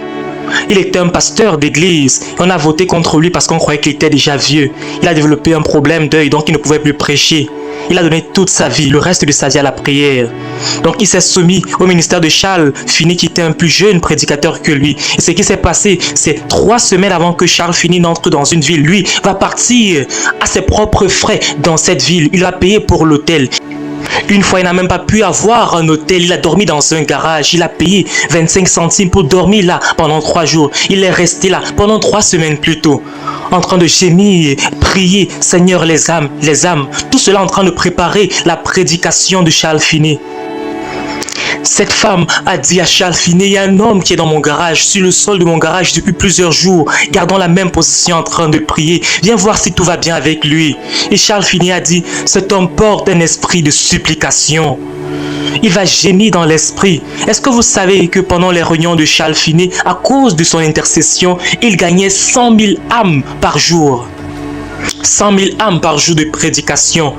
A: il était un pasteur d'église. On a voté contre lui parce qu'on croyait qu'il était déjà vieux. Il a développé un problème d'œil, donc il ne pouvait plus prêcher. Il a donné toute sa vie, le reste de sa vie à la prière. Donc il s'est soumis au ministère de Charles Finney, qui était un plus jeune prédicateur que lui. Et ce qui s'est passé, c'est 3 semaines avant que Charles Finney n'entre dans une ville. Lui va partir à ses propres frais dans cette ville. Il a payé pour l'hôtel. Une fois, il n'a même pas pu avoir un hôtel. Il a dormi dans un garage. Il a payé 25 centimes pour dormir là pendant 3 jours. Il est resté là pendant 3 semaines plus tôt, en train de gémir, prier, Seigneur, les âmes. Tout cela en train de préparer la prédication de Charles Finney. Cette femme a dit à Charles Finney, il y a un homme qui est dans mon garage, sur le sol de mon garage depuis plusieurs jours, gardant la même position en train de prier. Viens voir si tout va bien avec lui. Et Charles Finney a dit, cet homme porte un esprit de supplication. Il va gémir dans l'esprit. Est-ce que vous savez que pendant les réunions de Charles Finney, à cause de son intercession, il gagnait 100 000 âmes par jour. 100 000 âmes par jour de prédication.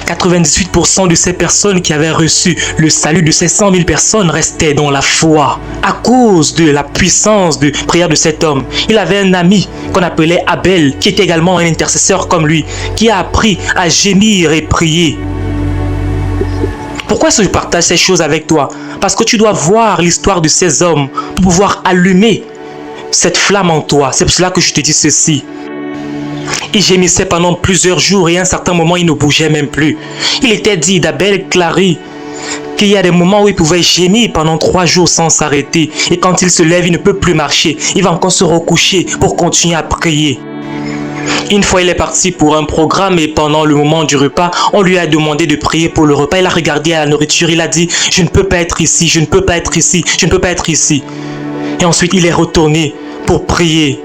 A: 98% de ces personnes qui avaient reçu le salut de ces 100 000 personnes restaient dans la foi à cause de la puissance de prière de cet homme. Il avait un ami qu'on appelait Abel, qui était également un intercesseur comme lui, qui a appris à gémir et prier. Pourquoi est-ce que je partage ces choses avec toi? Parce que tu dois voir l'histoire de ces hommes pour pouvoir allumer cette flamme en toi. C'est pour cela que je te dis ceci. Il gémissait pendant plusieurs jours et à un certain moment, il ne bougeait même plus. Il était dit d'Abel Clary qu'il y a des moments où il pouvait gémir pendant 3 jours sans s'arrêter. Et quand il se lève, il ne peut plus marcher. Il va encore se recoucher pour continuer à prier. Une fois, il est parti pour un programme et pendant le moment du repas, on lui a demandé de prier pour le repas. Il a regardé à la nourriture, il a dit « Je ne peux pas être ici, je ne peux pas être ici, je ne peux pas être ici. » Et ensuite, il est retourné pour prier.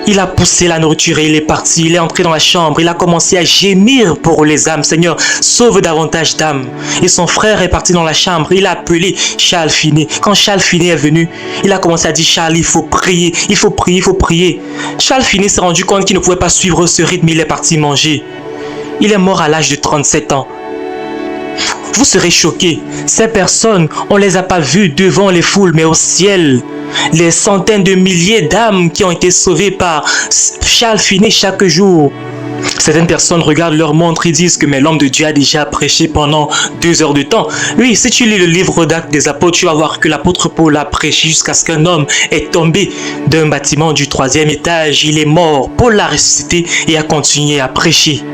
A: Il a poussé la nourriture et il est parti. Il est entré dans la chambre. Il a commencé à gémir pour les âmes. Seigneur, sauve davantage d'âmes. Et son frère est parti dans la chambre. Il a appelé Charles Finney. Quand Charles Finney est venu, il a commencé à dire, Charles, il faut prier, il faut prier, il faut prier. Charles Finney s'est rendu compte qu'il ne pouvait pas suivre ce rythme. Il est parti manger. Il est mort à l'âge de 37 ans. Vous serez choqués. Ces personnes, on ne les a pas vues devant les foules, mais au ciel. Les centaines de milliers d'âmes qui ont été sauvées par Charles Finney chaque jour. Certaines personnes regardent leur montre et disent que mais l'homme de Dieu a déjà prêché pendant 2 heures de temps. Oui, si tu lis le livre d'Actes des Apôtres, tu vas voir que l'apôtre Paul a prêché jusqu'à ce qu'un homme est tombé d'un bâtiment du 3e étage. Il est mort. Paul l'a ressuscité et a continué à prêcher.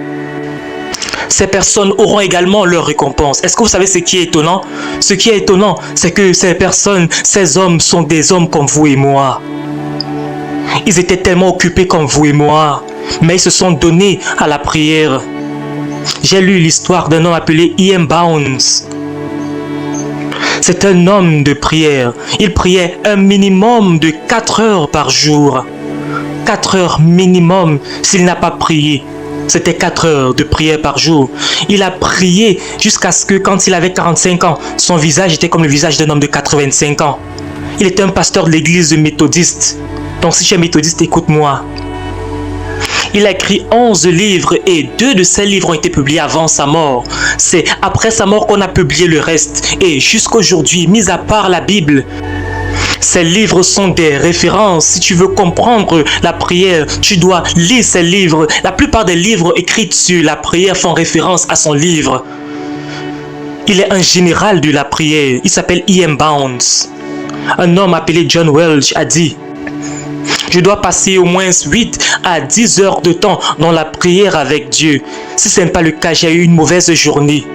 A: Ces personnes auront également leur récompense. Est-ce que vous savez ce qui est étonnant? Ce qui est étonnant, c'est que ces personnes, ces hommes sont des hommes comme vous et moi. Ils étaient tellement occupés comme vous et moi, mais ils se sont donnés à la prière. J'ai lu l'histoire d'un homme appelé E.M. Bounds. C'est un homme de prière. Il priait un minimum de 4 heures par jour. 4 heures minimum s'il n'a pas prié. C'était 4 heures de prière par jour. Il a prié jusqu'à ce que quand il avait 45 ans, son visage était comme le visage d'un homme de 85 ans. Il était un pasteur de l'église méthodiste. Donc si tu es méthodiste, écoute-moi. Il a écrit 11 livres et 2 de ces livres ont été publiés avant sa mort. C'est après sa mort qu'on a publié le reste. Et jusqu'aujourd'hui, mis à part la Bible, ces livres sont des références. Si tu veux comprendre la prière, tu dois lire ces livres. La plupart des livres écrits sur la prière font référence à son livre. Il est un général de la prière. Il s'appelle E.M. Bounds. Un homme appelé John Welch a dit: je dois passer au moins 8 à 10 heures de temps dans la prière avec Dieu. Si ce n'est pas le cas, j'ai eu une mauvaise journée.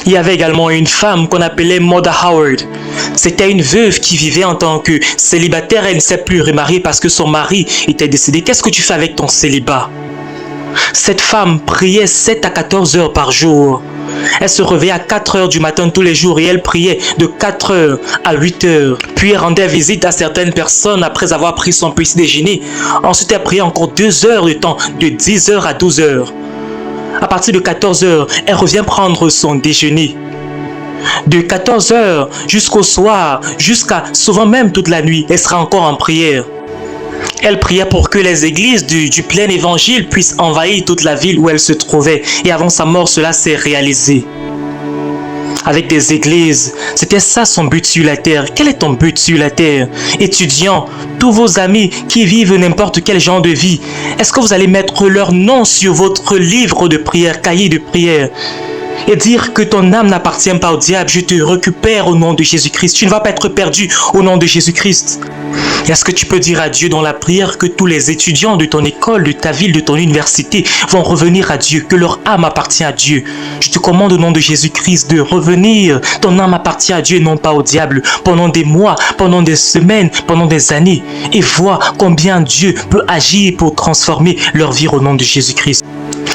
A: Il y avait également une femme qu'on appelait Mother Howard. C'était une veuve qui vivait en tant que célibataire. Elle ne s'est plus remariée parce que son mari était décédé. Qu'est-ce que tu fais avec ton célibat? Cette femme priait 7 à 14 heures par jour. Elle se réveillait à 4 heures du matin tous les jours et elle priait de 4 heures à 8 heures. Puis elle rendait visite à certaines personnes après avoir pris son petit déjeuner. Ensuite, elle priait encore 2 heures de temps, de 10 heures à 12 heures. À partir de 14 heures, elle revient prendre son déjeuner. De 14 heures jusqu'au soir, jusqu'à souvent même toute la nuit, elle sera encore en prière. Elle priait pour que les églises du plein évangile puissent envahir toute la ville où elle se trouvait. Et avant sa mort, cela s'est réalisé. avec des églises. C'était ça son but sur la terre. Quel est ton but sur la terre? Étudiants, tous vos amis qui vivent n'importe quel genre de vie, est-ce que vous allez mettre leur nom sur votre livre de prière, cahier de prière, et dire que ton âme n'appartient pas au diable? Je te récupère au nom de Jésus-Christ. Tu ne vas pas être perdu au nom de Jésus-Christ. Est-ce que tu peux dire à Dieu dans la prière que tous les étudiants de ton école, de ta ville, de ton université vont revenir à Dieu, que leur âme appartient à Dieu? Je te commande au nom de Jésus-Christ de revenir. Ton âme appartient à Dieu et non pas au diable. Pendant des mois, pendant des semaines, pendant des années. Et vois combien Dieu peut agir pour transformer leur vie au nom de Jésus-Christ.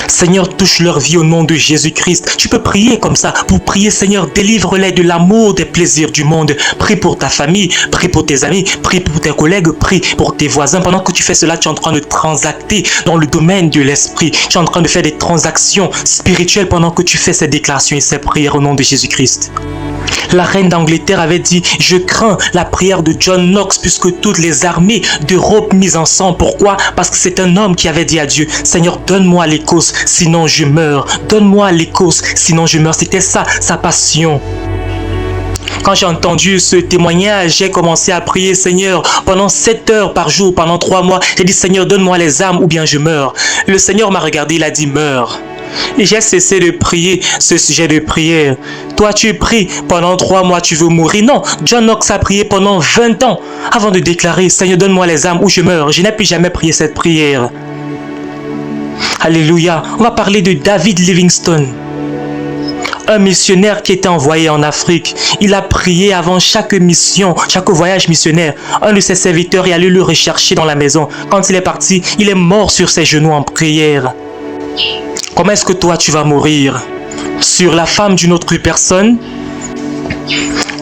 A: Seigneur, touche leur vie au nom de Jésus-Christ. Tu peux prier comme ça. Pour prier, Seigneur, délivre-les de l'amour, des plaisirs du monde. Prie pour ta famille, prie pour tes amis, prie pour tes collègues, prie pour tes voisins. Pendant que tu fais cela, tu es en train de transacter dans le domaine de l'esprit. Tu es en train de faire des transactions spirituelles pendant que tu fais ces déclarations et ces prières au nom de Jésus-Christ. La reine d'Angleterre avait dit « Je crains la prière de John Knox puisque toutes les armées d'Europe mises en sang. » Pourquoi? Parce que c'est un homme qui avait dit à Dieu « Seigneur, donne-moi l'Écosse, sinon je meurs. Donne-moi l'Écosse, sinon je meurs. » C'était ça, sa passion. Quand j'ai entendu ce témoignage, j'ai commencé à prier, Seigneur, pendant 7 heures par jour, pendant 3 mois. J'ai dit, Seigneur, donne-moi les armes ou bien je meurs. Le Seigneur m'a regardé, il a dit, meurs. Et j'ai cessé de prier ce sujet de prière. Toi, tu pries pendant 3 mois, tu veux mourir. Non, John Knox a prié pendant 20 ans avant de déclarer, Seigneur, donne-moi les armes ou je meurs. Je n'ai plus jamais prié cette prière. Alléluia. On va parler de David Livingstone. Un missionnaire qui était envoyé en Afrique. Il a prié avant chaque mission, chaque voyage missionnaire. Un de ses serviteurs est allé le rechercher dans la maison. Quand il est parti, il est mort sur ses genoux en prière. Comment est-ce que toi tu vas mourir? Sur la femme d'une autre personne?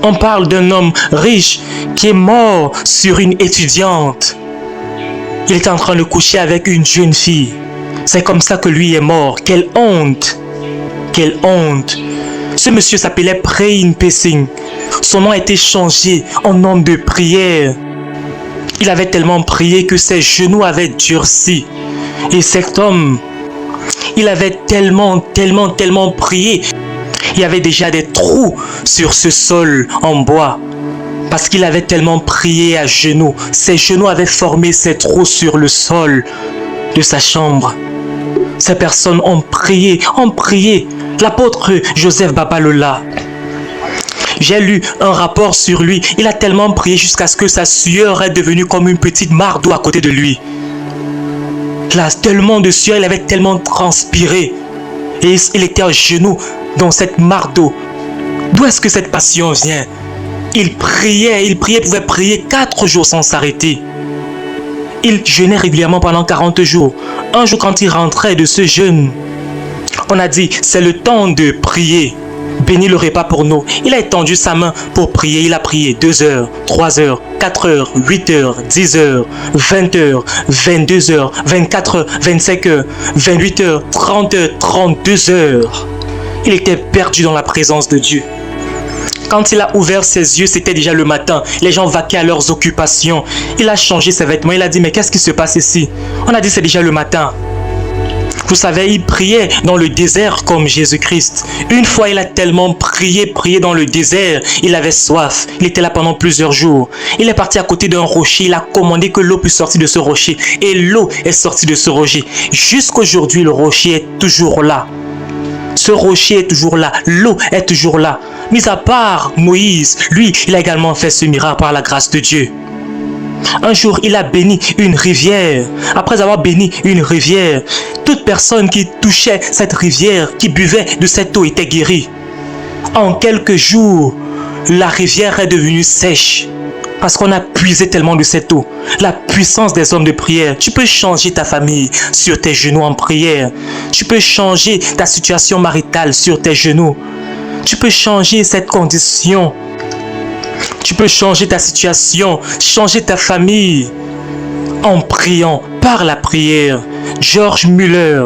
A: On parle d'un homme riche qui est mort sur une étudiante. Il était en train de coucher avec une jeune fille. C'est comme ça que lui est mort. Quelle honte! Quelle honte! Ce monsieur s'appelait Prain Pessing. Son nom a été changé en homme de prière. Il avait tellement prié que ses genoux avaient durci. Et cet homme, il avait tellement prié. Il y avait déjà des trous sur ce sol en bois. Parce qu'il avait tellement prié à genoux. Ses genoux avaient formé ces trous sur le sol de sa chambre. Ces personnes ont prié. L'apôtre Joseph Babalola. J'ai lu un rapport sur lui. Il a tellement prié jusqu'à ce que sa sueur est devenue comme une petite mare d'eau à côté de lui. Il a tellement de sueur, il avait tellement transpiré. Et il était à genoux dans cette mare d'eau. D'où est-ce que cette passion vient? Il priait, pouvait prier 4 jours sans s'arrêter. Il jeûnait régulièrement pendant 40 jours. Un jour, quand il rentrait de ce jeûne, on a dit, c'est le temps de prier. Bénis le repas pour nous. Il a étendu sa main pour prier. Il a prié 2 heures, 3 heures, 4 heures, 8 heures, 10 heures, 20 heures, 22 heures, 24 heures, 25 heures, 28 heures, 30 heures, 32 heures. Il était perdu dans la présence de Dieu. Quand il a ouvert ses yeux, c'était déjà le matin. Les gens vaquaient à leurs occupations. Il a changé ses vêtements. Il a dit, mais qu'est-ce qui se passe ici? On a dit, c'est déjà le matin. Vous savez, il priait dans le désert comme Jésus-Christ. Une fois, il a tellement prié dans le désert. Il avait soif. Il était là pendant plusieurs jours. Il est parti à côté d'un rocher. Il a commandé que l'eau puisse sortir de ce rocher. Et l'eau est sortie de ce rocher. Jusqu'aujourd'hui, le rocher est toujours là. Ce rocher est toujours là. L'eau est toujours là. Mis à part Moïse, lui, il a également fait ce miracle par la grâce de Dieu. Un jour, il a béni une rivière. Après avoir béni une rivière, toute personne qui touchait cette rivière, qui buvait de cette eau, était guérie. En quelques jours, la rivière est devenue sèche. Parce qu'on a puisé tellement de cette eau. La puissance des hommes de prière. Tu peux changer ta famille sur tes genoux en prière. Tu peux changer ta situation maritale sur tes genoux. Tu peux changer cette condition. Tu peux changer ta situation, changer ta famille en priant par la prière. George Muller,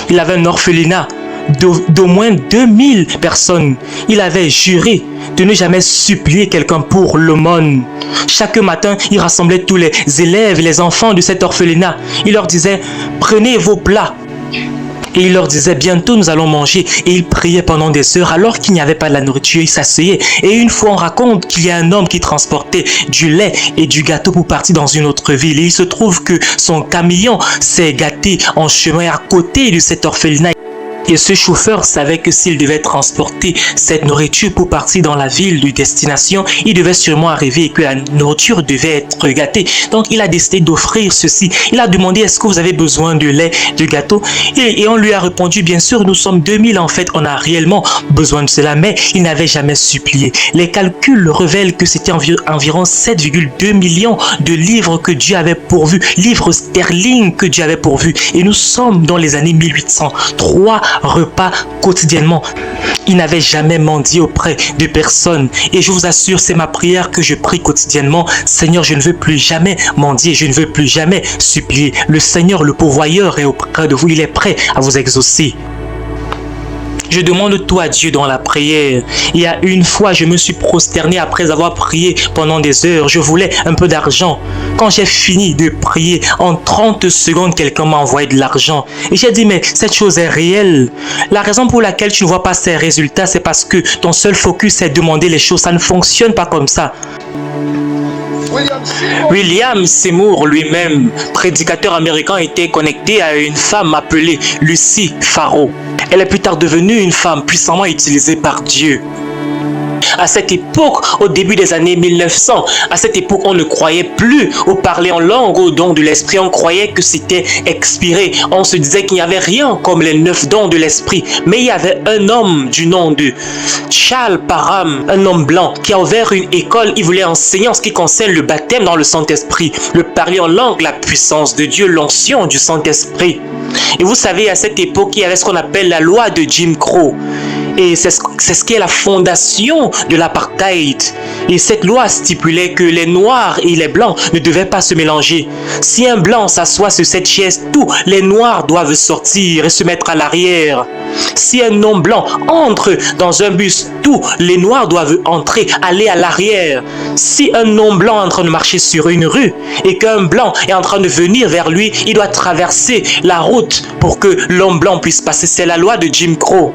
A: il avait un orphelinat d'au moins 2000 personnes. Il avait juré de ne jamais supplier quelqu'un pour l'aumône. Chaque matin, il rassemblait tous les élèves, les enfants de cet orphelinat. Il leur disait, prenez vos plats Et il leur disait, bientôt nous allons manger. Et il priait pendant des heures alors qu'il n'y avait pas de la nourriture. Il s'asseyait. Et une fois, on raconte qu'il y a un homme qui transportait du lait et du gâteau pour partir dans une autre ville. Et il se trouve que son camion s'est gâté en chemin à côté de cet orphelinat. Et ce chauffeur savait que s'il devait transporter cette nourriture pour partir dans la ville de destination, il devait sûrement arriver et que la nourriture devait être gâtée. Donc il a décidé d'offrir ceci. Il a demandé, est-ce que vous avez besoin de lait, de gâteau? Et on lui a répondu, bien sûr, nous sommes 2000 en fait, on a réellement besoin de cela, mais il n'avait jamais supplié. Les calculs révèlent que c'était environ 7,2 millions de livres que Dieu avait pourvus, livres sterling que Dieu avait pourvus. Et nous sommes dans les années 1800. 3 repas quotidiennement. Il n'avait jamais mendié auprès de personne. Et je vous assure, c'est ma prière que je prie quotidiennement. Seigneur, je ne veux plus jamais mendier, je ne veux plus jamais supplier. Le Seigneur, le pourvoyeur, est auprès de vous. Il est prêt à vous exaucer. Je demande tout à Dieu dans la prière. Il y a une fois, je me suis prosterné après avoir prié pendant des heures. Je voulais un peu d'argent. Quand j'ai fini de prier, en 30 secondes, quelqu'un m'a envoyé de l'argent. Et j'ai dit, mais cette chose est réelle. La raison pour laquelle tu ne vois pas ces résultats, c'est parce que ton seul focus est de demander les choses. Ça ne fonctionne pas comme ça. William Seymour lui-même, prédicateur américain, était connecté à une femme appelée Lucy Farrow. Elle est plus tard devenue une femme puissamment utilisée par Dieu. À cette époque, au début des années 1900, à cette époque, on ne croyait plus au parler en langue, au don de l'esprit. On croyait que c'était expiré. On se disait qu'il n'y avait rien comme les 9 dons de l'esprit. Mais il y avait un homme du nom de Charles Parham, un homme blanc, qui a ouvert une école. Il voulait enseigner en ce qui concerne le baptême dans le Saint-Esprit, le parler en langue, la puissance de Dieu, l'onction du Saint-Esprit. Et vous savez, à cette époque, il y avait ce qu'on appelle la loi de Jim Crow. Et c'est ce qui est la fondation de l'apartheid. Et cette loi stipulait que les noirs et les blancs ne devaient pas se mélanger. Si un blanc s'assoit sur cette chaise, tous les noirs doivent sortir et se mettre à l'arrière. Si un homme blanc entre dans un bus, tous les noirs doivent entrer, aller à l'arrière. Si un homme blanc est en train de marcher sur une rue et qu'un blanc est en train de venir vers lui, il doit traverser la route pour que l'homme blanc puisse passer. C'est la loi de Jim Crow.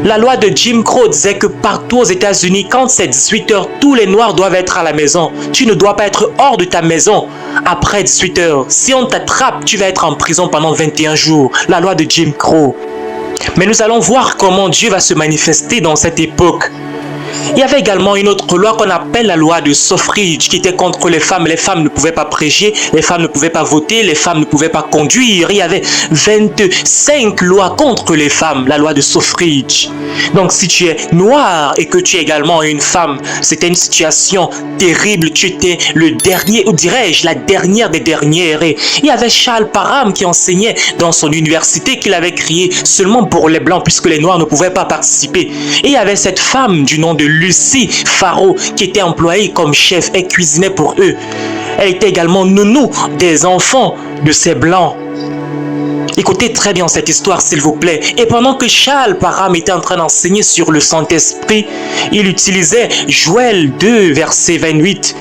A: La loi de Jim Crow disait que partout aux États-Unis, quand c'est 18h, tous les noirs doivent être à la maison. Tu ne dois pas être hors de ta maison après 18h. Si on t'attrape, tu vas être en prison pendant 21 jours. La loi de Jim Crow. Mais nous allons voir comment Dieu va se manifester dans cette époque. Il y avait également une autre loi qu'on appelle la loi de suffrage qui était contre les femmes. Les femmes ne pouvaient pas prêcher, les femmes ne pouvaient pas voter, les femmes ne pouvaient pas conduire. Il y avait 25 lois contre les femmes, la loi de suffrage. Donc si tu es noir et que tu es également une femme, c'était une situation terrible. Tu étais le dernier, ou dirais-je, la dernière des dernières. Et il y avait Charles Parham qui enseignait dans son université qu'il avait créé seulement pour les blancs puisque les noirs ne pouvaient pas participer. Et il y avait cette femme du nom de Lucy Farrow qui était employée comme chef et cuisinait pour eux. Elle était également nounou des enfants de ces blancs. Écoutez très bien cette histoire s'il vous plaît. Et pendant que Charles Parham était en train d'enseigner sur le Saint-Esprit, il utilisait Joël 2 verset 28.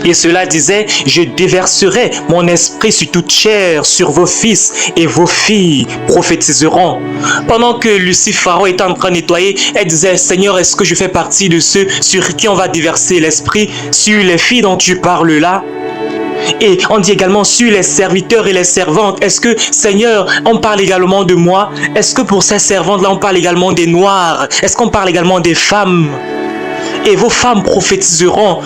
A: Et cela disait, je déverserai mon esprit sur toute chair, sur vos fils et vos filles prophétiseront. Pendant que Lucy Farrow était en train de nettoyer, elle disait, Seigneur, est-ce que je fais partie de ceux sur qui on va déverser l'esprit, sur les filles dont tu parles là? Et on dit également sur les serviteurs et les servantes. Est-ce que, Seigneur, on parle également de moi? Est-ce que pour ces servantes-là, on parle également des noirs? Est-ce qu'on parle également des femmes? Et vos femmes prophétiseront,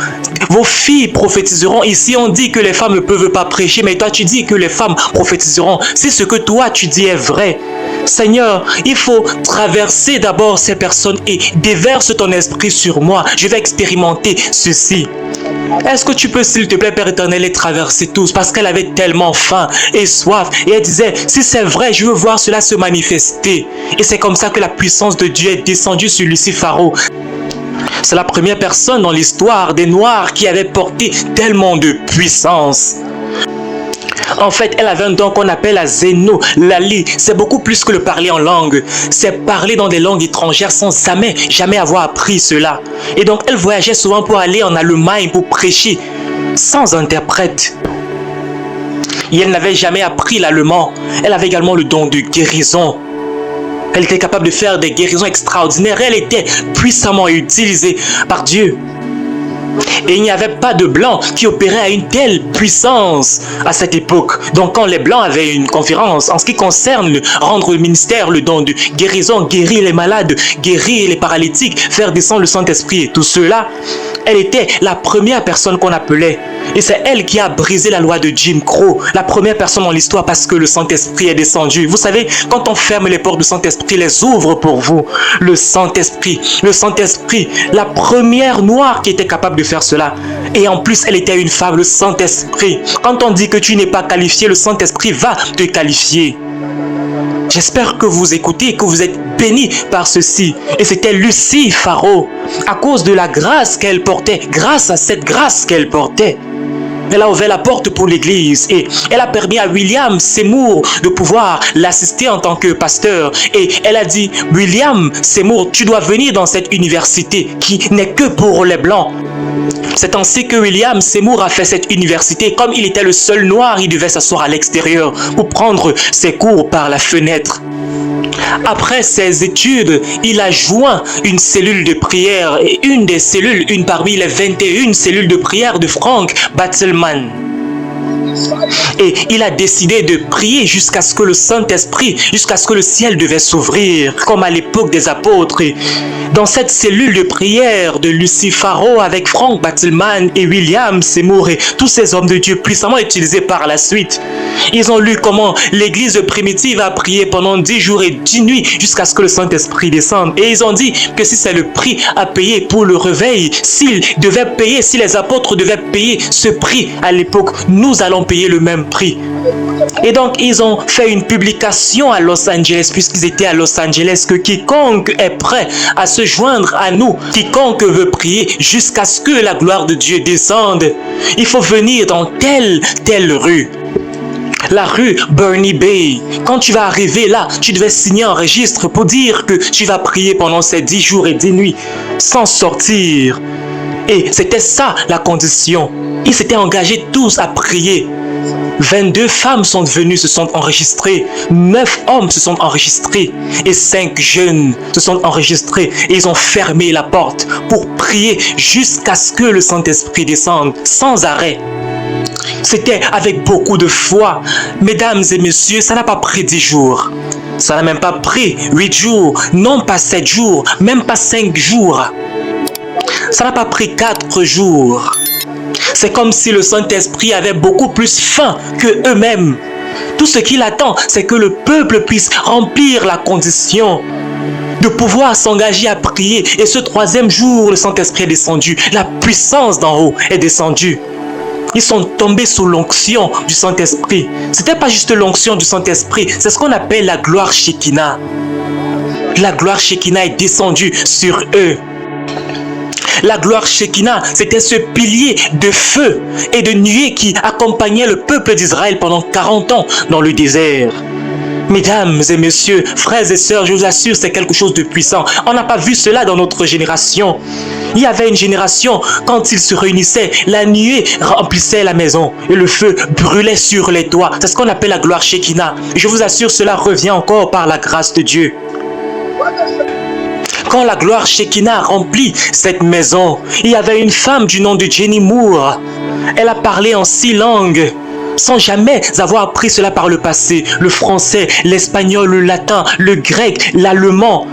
A: vos filles prophétiseront. Ici, on dit que les femmes ne peuvent pas prêcher, mais toi, tu dis que les femmes prophétiseront. Si ce que toi, tu dis est vrai, Seigneur, il faut traverser d'abord ces personnes et déverse ton esprit sur moi. Je vais expérimenter ceci. Est-ce que tu peux, s'il te plaît, Père éternel, les traverser tous? Parce qu'elle avait tellement faim et soif. Et elle disait, si c'est vrai, je veux voir cela se manifester. Et c'est comme ça que la puissance de Dieu est descendue sur Lucy Farrow. C'est la première personne dans l'histoire des Noirs qui avait porté tellement de puissance. En fait, elle avait un don qu'on appelle la zénolalie. C'est beaucoup plus que le parler en langue. C'est parler dans des langues étrangères sans jamais avoir appris cela. Et donc, elle voyageait souvent pour aller en Allemagne pour prêcher sans interprète. Et elle n'avait jamais appris l'allemand. Elle avait également le don de guérison. Elle était capable de faire des guérisons extraordinaires. Elle était puissamment utilisée par Dieu. Et il n'y avait pas de Blancs qui opéraient à une telle puissance à cette époque. Donc quand les Blancs avaient une conférence en ce qui concerne rendre le ministère, le don de guérison, guérir les malades, guérir les paralytiques, faire descendre le Saint-Esprit et tout cela, elle était la première personne qu'on appelait. Et c'est elle qui a brisé la loi de Jim Crow, la première personne dans l'histoire parce que le Saint-Esprit est descendu. Vous savez, quand on ferme les portes du Saint-Esprit, les ouvre pour vous. Le Saint-Esprit, la première noire qui était capable de faire cela. Et en plus, elle était une femme, le Saint-Esprit. Quand on dit que tu n'es pas qualifié, le Saint-Esprit va te qualifier. J'espère que vous écoutez, que vous êtes bénis par ceci. Et c'était Lucie Faro, à cause de la grâce qu'elle portait, grâce à cette grâce qu'elle portait. Elle a ouvert la porte pour l'église et elle a permis à William Seymour de pouvoir l'assister en tant que pasteur. Et elle a dit, William Seymour, tu dois venir dans cette université qui n'est que pour les Blancs. C'est ainsi que William Seymour a fait cette université. Comme il était le seul noir, il devait s'asseoir à l'extérieur pour prendre ses cours par la fenêtre. Après ses études, il a joint une cellule de prière et une des cellules, une parmi les 21 cellules de prière de Frank Batzelman. Et il a décidé de prier jusqu'à ce que le Saint-Esprit, jusqu'à ce que le ciel devait s'ouvrir, comme à l'époque des apôtres. Et dans cette cellule de prière de Lucie Faro avec Frank Batzelman et William Seymour et tous ces hommes de Dieu puissamment utilisés par la suite, ils ont lu comment l'église primitive a prié pendant 10 jours et 10 nuits jusqu'à ce que le Saint-Esprit descende. Et ils ont dit que si c'est le prix à payer pour le réveil, s'ils devaient payer, si les apôtres devaient payer ce prix à l'époque, nous allons payer le même prix. Et donc ils ont fait une publication à Los Angeles, puisqu'ils étaient à Los Angeles, que quiconque est prêt à se joindre à nous, quiconque veut prier jusqu'à ce que la gloire de Dieu descende, il faut venir dans telle rue. La rue Bernie Bay. Quand tu vas arriver là, tu devais signer un registre pour dire que tu vas prier pendant ces 10 jours et 10 nuits sans sortir. Et c'était ça la condition. Ils s'étaient engagés tous à prier. 22 femmes sont venues, se sont enregistrées. 9 hommes se sont enregistrés. Et 5 jeunes se sont enregistrés. Et ils ont fermé la porte pour prier jusqu'à ce que le Saint-Esprit descende sans arrêt. C'était avec beaucoup de foi. Mesdames et messieurs, ça n'a pas pris 10 jours. Ça n'a même pas pris 8 jours. Non pas 7 jours. Même pas 5 jours. Ça n'a pas pris 4 jours. C'est comme si le Saint-Esprit avait beaucoup plus faim que eux-mêmes. Tout ce qu'il attend, c'est que le peuple puisse remplir la condition de pouvoir s'engager à prier. Et ce 3e jour, le Saint-Esprit est descendu. La puissance d'en haut est descendue. Ils sont tombés sous l'onction du Saint-Esprit. Ce n'était pas juste l'onction du Saint-Esprit, c'est ce qu'on appelle la gloire Shekinah. La gloire Shekinah est descendue sur eux. La gloire Shekinah, c'était ce pilier de feu et de nuée qui accompagnait le peuple d'Israël pendant 40 ans dans le désert. Mesdames et messieurs, frères et sœurs, je vous assure, c'est quelque chose de puissant. On n'a pas vu cela dans notre génération. Il y avait une génération, quand ils se réunissaient, la nuée remplissait la maison et le feu brûlait sur les toits. C'est ce qu'on appelle la gloire Shekinah. Je vous assure, cela revient encore par la grâce de Dieu. Quand la gloire Shekinah remplit cette maison, il y avait une femme du nom de Jenny Moore. Elle a parlé en 6 langues, sans jamais avoir appris cela par le passé. Le français, l'espagnol, le latin, le grec, l'allemand.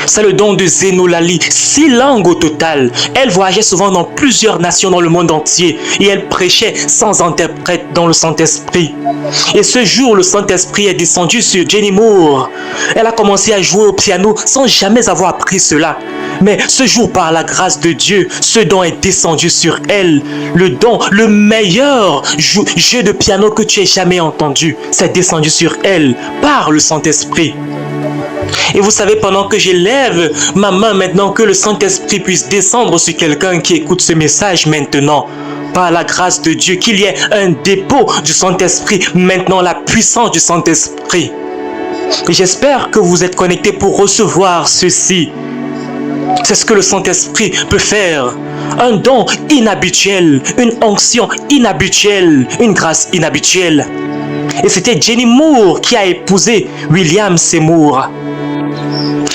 A: C'est le don de Zénolali, 6 langues au total. Elle voyageait souvent dans plusieurs nations dans le monde entier et elle prêchait sans interprète dans le Saint-Esprit. Et ce jour, le Saint-Esprit est descendu sur Jenny Moore. Elle a commencé à jouer au piano sans jamais avoir appris cela. Mais ce jour, par la grâce de Dieu, ce don est descendu sur elle. Le don, le meilleur jeu de piano que tu aies jamais entendu, c'est descendu sur elle par le Saint-Esprit. Et vous savez, pendant que j'élève ma main maintenant, que le Saint-Esprit puisse descendre sur quelqu'un qui écoute ce message maintenant, par la grâce de Dieu, qu'il y ait un dépôt du Saint-Esprit, maintenant la puissance du Saint-Esprit. Et j'espère que vous êtes connectés pour recevoir ceci. C'est ce que le Saint-Esprit peut faire un don inhabituel, une onction inhabituelle, une grâce inhabituelle. Et c'était Jenny Moore qui a épousé William Seymour.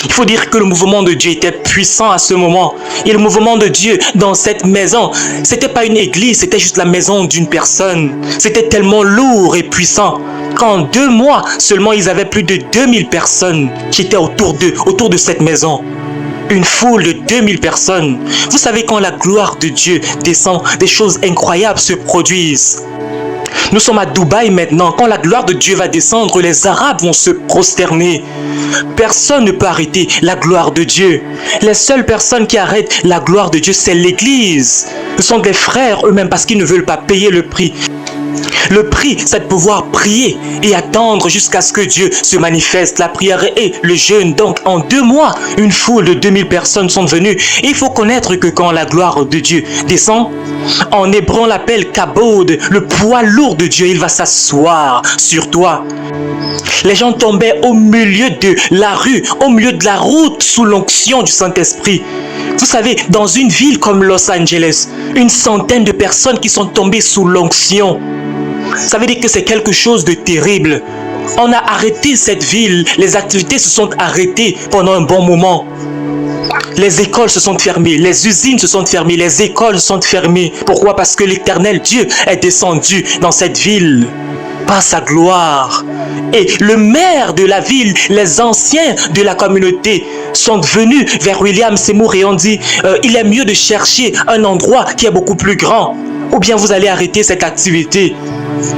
A: Il faut dire que le mouvement de Dieu était puissant à ce moment. Et le mouvement de Dieu dans cette maison, c'était pas une église, c'était juste la maison d'une personne. C'était tellement lourd et puissant qu'en 2 mois seulement, ils avaient plus de 2000 personnes qui étaient autour d'eux, autour de cette maison. Une foule de 2000 personnes. Vous savez, quand la gloire de Dieu descend, des choses incroyables se produisent. Nous sommes à Dubaï maintenant. Quand la gloire de Dieu va descendre, les Arabes vont se prosterner. Personne ne peut arrêter la gloire de Dieu. Les seules personnes qui arrêtent la gloire de Dieu, c'est l'Église. Ce sont des frères eux-mêmes parce qu'ils ne veulent pas payer le prix. Le prix, c'est de pouvoir prier et attendre jusqu'à ce que Dieu se manifeste. La prière et le jeûne. Donc, en 2 mois, une foule de 2000 personnes sont venues. Et il faut connaître que quand la gloire de Dieu descend, en hébreu, on l'appelle kabod, le poids lourd de Dieu, il va s'asseoir sur toi. Les gens tombaient au milieu de la rue, au milieu de la route, sous l'onction du Saint-Esprit. Vous savez, dans une ville comme Los Angeles, une centaine de personnes qui sont tombées sous l'onction. Ça veut dire que c'est quelque chose de terrible. On a arrêté cette ville, les activités se sont arrêtées pendant un bon moment. Les écoles se sont fermées, les usines se sont fermées, les écoles se sont fermées. Pourquoi? Parce que l'Éternel Dieu est descendu dans cette ville par sa gloire. Et le maire de la ville, les anciens de la communauté sont venus vers William Seymour et ont dit il est mieux de chercher un endroit qui est beaucoup plus grand, ou bien vous allez arrêter cette activité.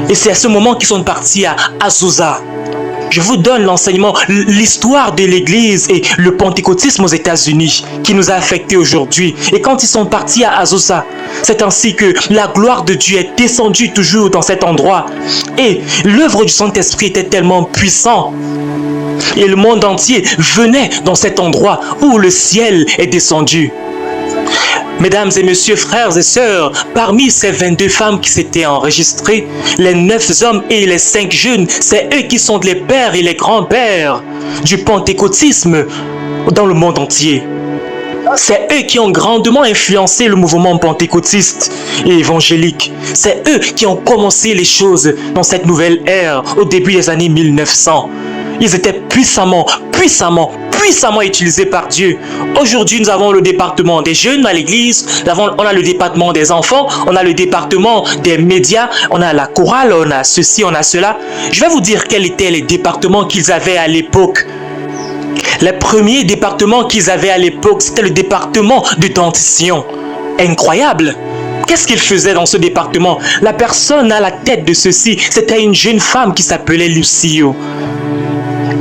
A: Et c'est à ce moment qu'ils sont partis à Azusa. Je vous donne l'enseignement, l'histoire de l'Église et le pentecôtisme aux États-Unis qui nous a affectés aujourd'hui. Et quand ils sont partis à Azusa, c'est ainsi que la gloire de Dieu est descendue toujours dans cet endroit. Et l'œuvre du Saint-Esprit était tellement puissante. Et le monde entier venait dans cet endroit où le ciel est descendu. Mesdames et messieurs, frères et sœurs, parmi ces 22 femmes qui s'étaient enregistrées, les 9 hommes et les 5 jeunes, c'est eux qui sont les pères et les grands-pères du pentecôtisme dans le monde entier. C'est eux qui ont grandement influencé le mouvement pentecôtiste et évangélique. C'est eux qui ont commencé les choses dans cette nouvelle ère au début des années 1900. Ils étaient puissamment utilisés par Dieu. Aujourd'hui, nous avons le département des jeunes à l'église, on a le département des enfants, on a le département des médias, on a la chorale, on a ceci, on a cela. Je vais vous dire quels étaient les départements qu'ils avaient à l'époque. Les premiers départements qu'ils avaient à l'époque, c'était le département de dentition. Incroyable! Qu'est-ce qu'il faisait dans ce département? La personne à la tête de ceci, c'était une jeune femme qui s'appelait Lucio.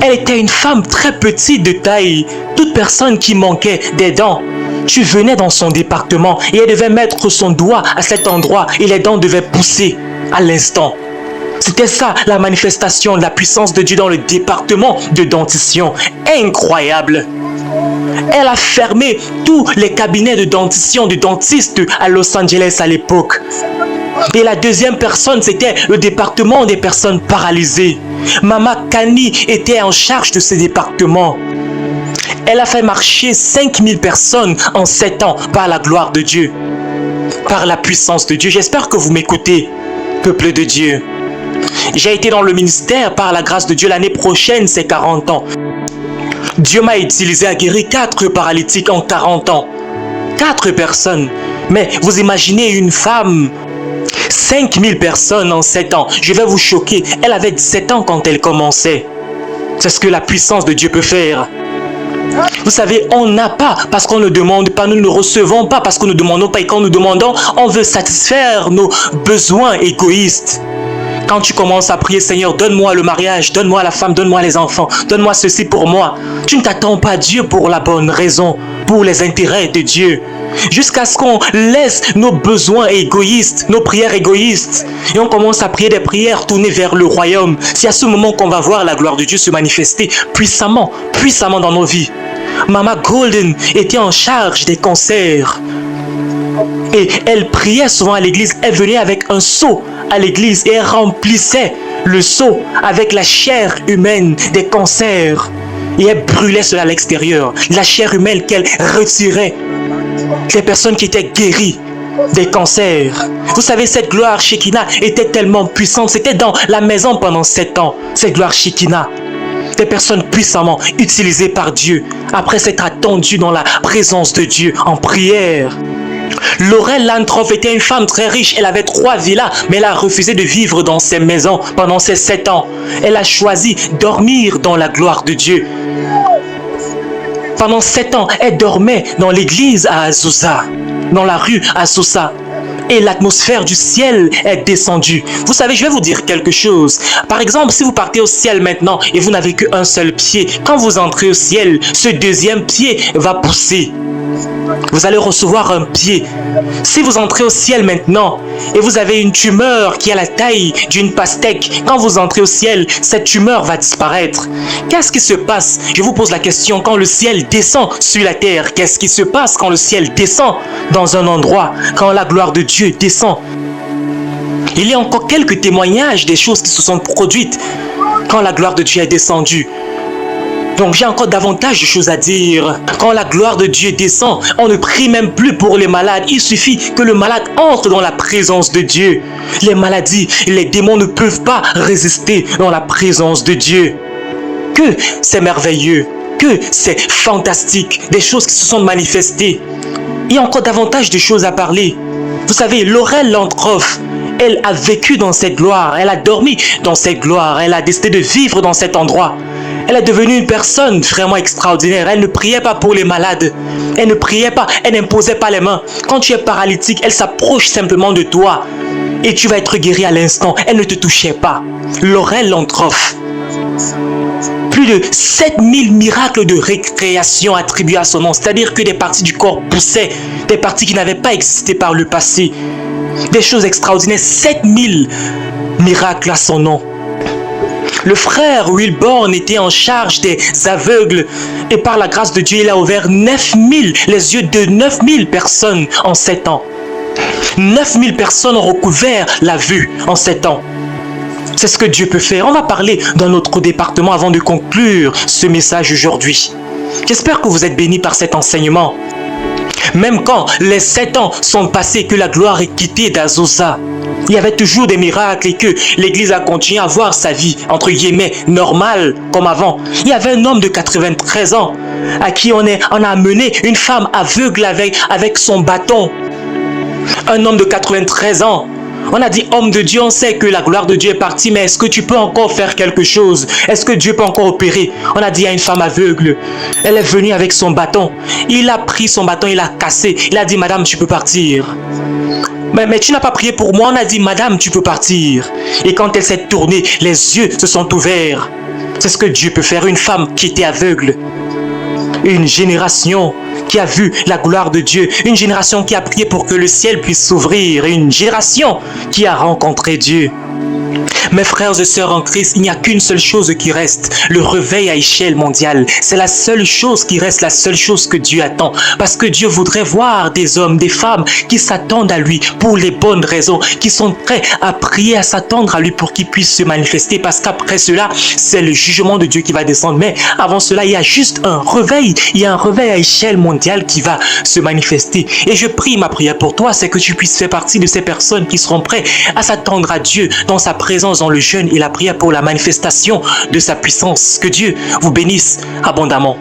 A: Elle était une femme très petite de taille. Toute personne qui manquait des dents, tu venais dans son département et elle devait mettre son doigt à cet endroit et les dents devaient pousser à l'instant. C'était ça la manifestation de la puissance de Dieu dans le département de dentition. Incroyable! Elle a fermé tous les cabinets de dentition de dentistes à Los Angeles à l'époque. Et la deuxième personne, c'était le département des personnes paralysées. Mama Kani était en charge de ce département. Elle a fait marcher 5000 personnes en 7 ans par la gloire de Dieu, par la puissance de Dieu. J'espère que vous m'écoutez, peuple de Dieu. J'ai été dans le ministère par la grâce de Dieu. L'année prochaine, c'est 40 ans. Dieu m'a utilisé à guérir 4 paralytiques en 40 ans. 4 personnes. Mais vous imaginez une femme, 5000 personnes en 7 ans. Je vais vous choquer. Elle avait 17 ans quand elle commençait. C'est ce que la puissance de Dieu peut faire. Vous savez, on n'a pas parce qu'on ne demande pas. Nous ne recevons pas parce que nous ne demandons pas. Et quand nous demandons, on veut satisfaire nos besoins égoïstes. Quand tu commences à prier, Seigneur, donne-moi le mariage, donne-moi la femme, donne-moi les enfants, donne-moi ceci pour moi. Tu ne t'attends pas à Dieu pour la bonne raison, pour les intérêts de Dieu. Jusqu'à ce qu'on laisse nos besoins égoïstes, nos prières égoïstes. Et on commence à prier des prières tournées vers le royaume. C'est à ce moment qu'on va voir la gloire de Dieu se manifester puissamment dans nos vies. Mama Golden était en charge des concerts. Et elle priait souvent à l'église. Elle venait avec un seau à l'église et elle remplissait le seau avec la chair humaine des cancers. Et elle brûlait cela à l'extérieur. La chair humaine qu'elle retirait. des personnes qui étaient guéries des cancers. Vous savez, cette gloire Shekinah était tellement puissante. C'était dans la maison pendant 7 ans. Cette gloire Shekinah. Des personnes puissamment utilisées par Dieu après s'être attendues dans la présence de Dieu en prière. Laurel Lantroff était une femme très riche. Elle avait 3 villas, mais elle a refusé de vivre dans ces maisons pendant ces 7 ans. Elle a choisi de dormir dans la gloire de Dieu. Pendant 7 ans, elle dormait dans l'église à Azusa, dans la rue Azusa. Et l'atmosphère du ciel est descendue. Vous savez, je vais vous dire quelque chose. Par exemple, si vous partez au ciel maintenant et vous n'avez qu'un seul pied, quand vous entrez au ciel, ce deuxième pied va pousser. Vous allez recevoir un pied. Si vous entrez au ciel maintenant et vous avez une tumeur qui a la taille d'une pastèque, quand vous entrez au ciel, cette tumeur va disparaître. Qu'est-ce qui se passe? Je vous pose la question, quand le ciel descend sur la terre, qu'est-ce qui se passe quand le ciel descend dans un endroit, quand la gloire de Dieu descend? Il y a encore quelques témoignages des choses qui se sont produites quand la gloire de Dieu est descendue. Donc j'ai encore davantage de choses à dire. Quand la gloire de Dieu descend, on ne prie même plus pour les malades. Il suffit que le malade entre dans la présence de Dieu. Les maladies, les démons ne peuvent pas résister dans la présence de Dieu. Que c'est merveilleux, que c'est fantastique, des choses qui se sont manifestées. Il y a encore davantage de choses à parler. Vous savez, Laurel Lantroff, elle a vécu dans cette gloire, elle a dormi dans cette gloire, elle a décidé de vivre dans cet endroit. Elle est devenue une personne vraiment extraordinaire. Elle ne priait pas pour les malades. Elle ne priait pas, elle n'imposait pas les mains. Quand tu es paralytique, elle s'approche simplement de toi et tu vas être guéri à l'instant. Elle ne te touchait pas. Laurel Lantroff. Plus de 7000 miracles de récréation attribués à son nom. C'est-à-dire que des parties du corps poussaient, des parties qui n'avaient pas existé par le passé. Des choses extraordinaires. 7000 miracles à son nom. Le frère Wilborn était en charge des aveugles et par la grâce de Dieu, il a ouvert 9000, les yeux de 9000 personnes en 7 ans. 9000 personnes ont recouvert la vue en 7 ans. C'est ce que Dieu peut faire. On va parler d'un autre département avant de conclure ce message aujourd'hui. J'espère que vous êtes bénis par cet enseignement. Même quand les 7 ans sont passés que la gloire est quittée d'Azusa, il y avait toujours des miracles et que l'église a continué à voir sa vie, entre guillemets, normale comme avant. Il y avait un homme de 93 ans à qui on a amené une femme aveugle avec son bâton. Un homme de 93 ans. On a dit, homme de Dieu, on sait que la gloire de Dieu est partie, mais est-ce que tu peux encore faire quelque chose? Est-ce que Dieu peut encore opérer? On a dit à une femme aveugle, elle est venue avec son bâton. Il a pris son bâton, il l'a cassé. Il a dit, madame, tu peux partir. Mais tu n'as pas prié pour moi. On a dit, madame, tu peux partir. Et quand elle s'est tournée, les yeux se sont ouverts. C'est ce que Dieu peut faire. Une femme qui était aveugle. Une génération qui a vu la gloire de Dieu. Une génération qui a prié pour que le ciel puisse s'ouvrir. Une génération qui a rencontré Dieu. Mes frères et sœurs en Christ, il n'y a qu'une seule chose qui reste, le réveil à échelle mondiale. C'est la seule chose qui reste, la seule chose que Dieu attend. Parce que Dieu voudrait voir des hommes, des femmes qui s'attendent à lui pour les bonnes raisons, qui sont prêts à prier, à s'attendre à lui pour qu'il puisse se manifester. Parce qu'après cela, c'est le jugement de Dieu qui va descendre. Mais avant cela, il y a juste un réveil. Il y a un réveil à échelle mondiale qui va se manifester. Et je prie, ma prière pour toi, c'est que tu puisses faire partie de ces personnes qui seront prêtes à s'attendre à Dieu dans sa présence, dans le jeûne et la prière pour la manifestation de sa puissance. Que Dieu vous bénisse abondamment.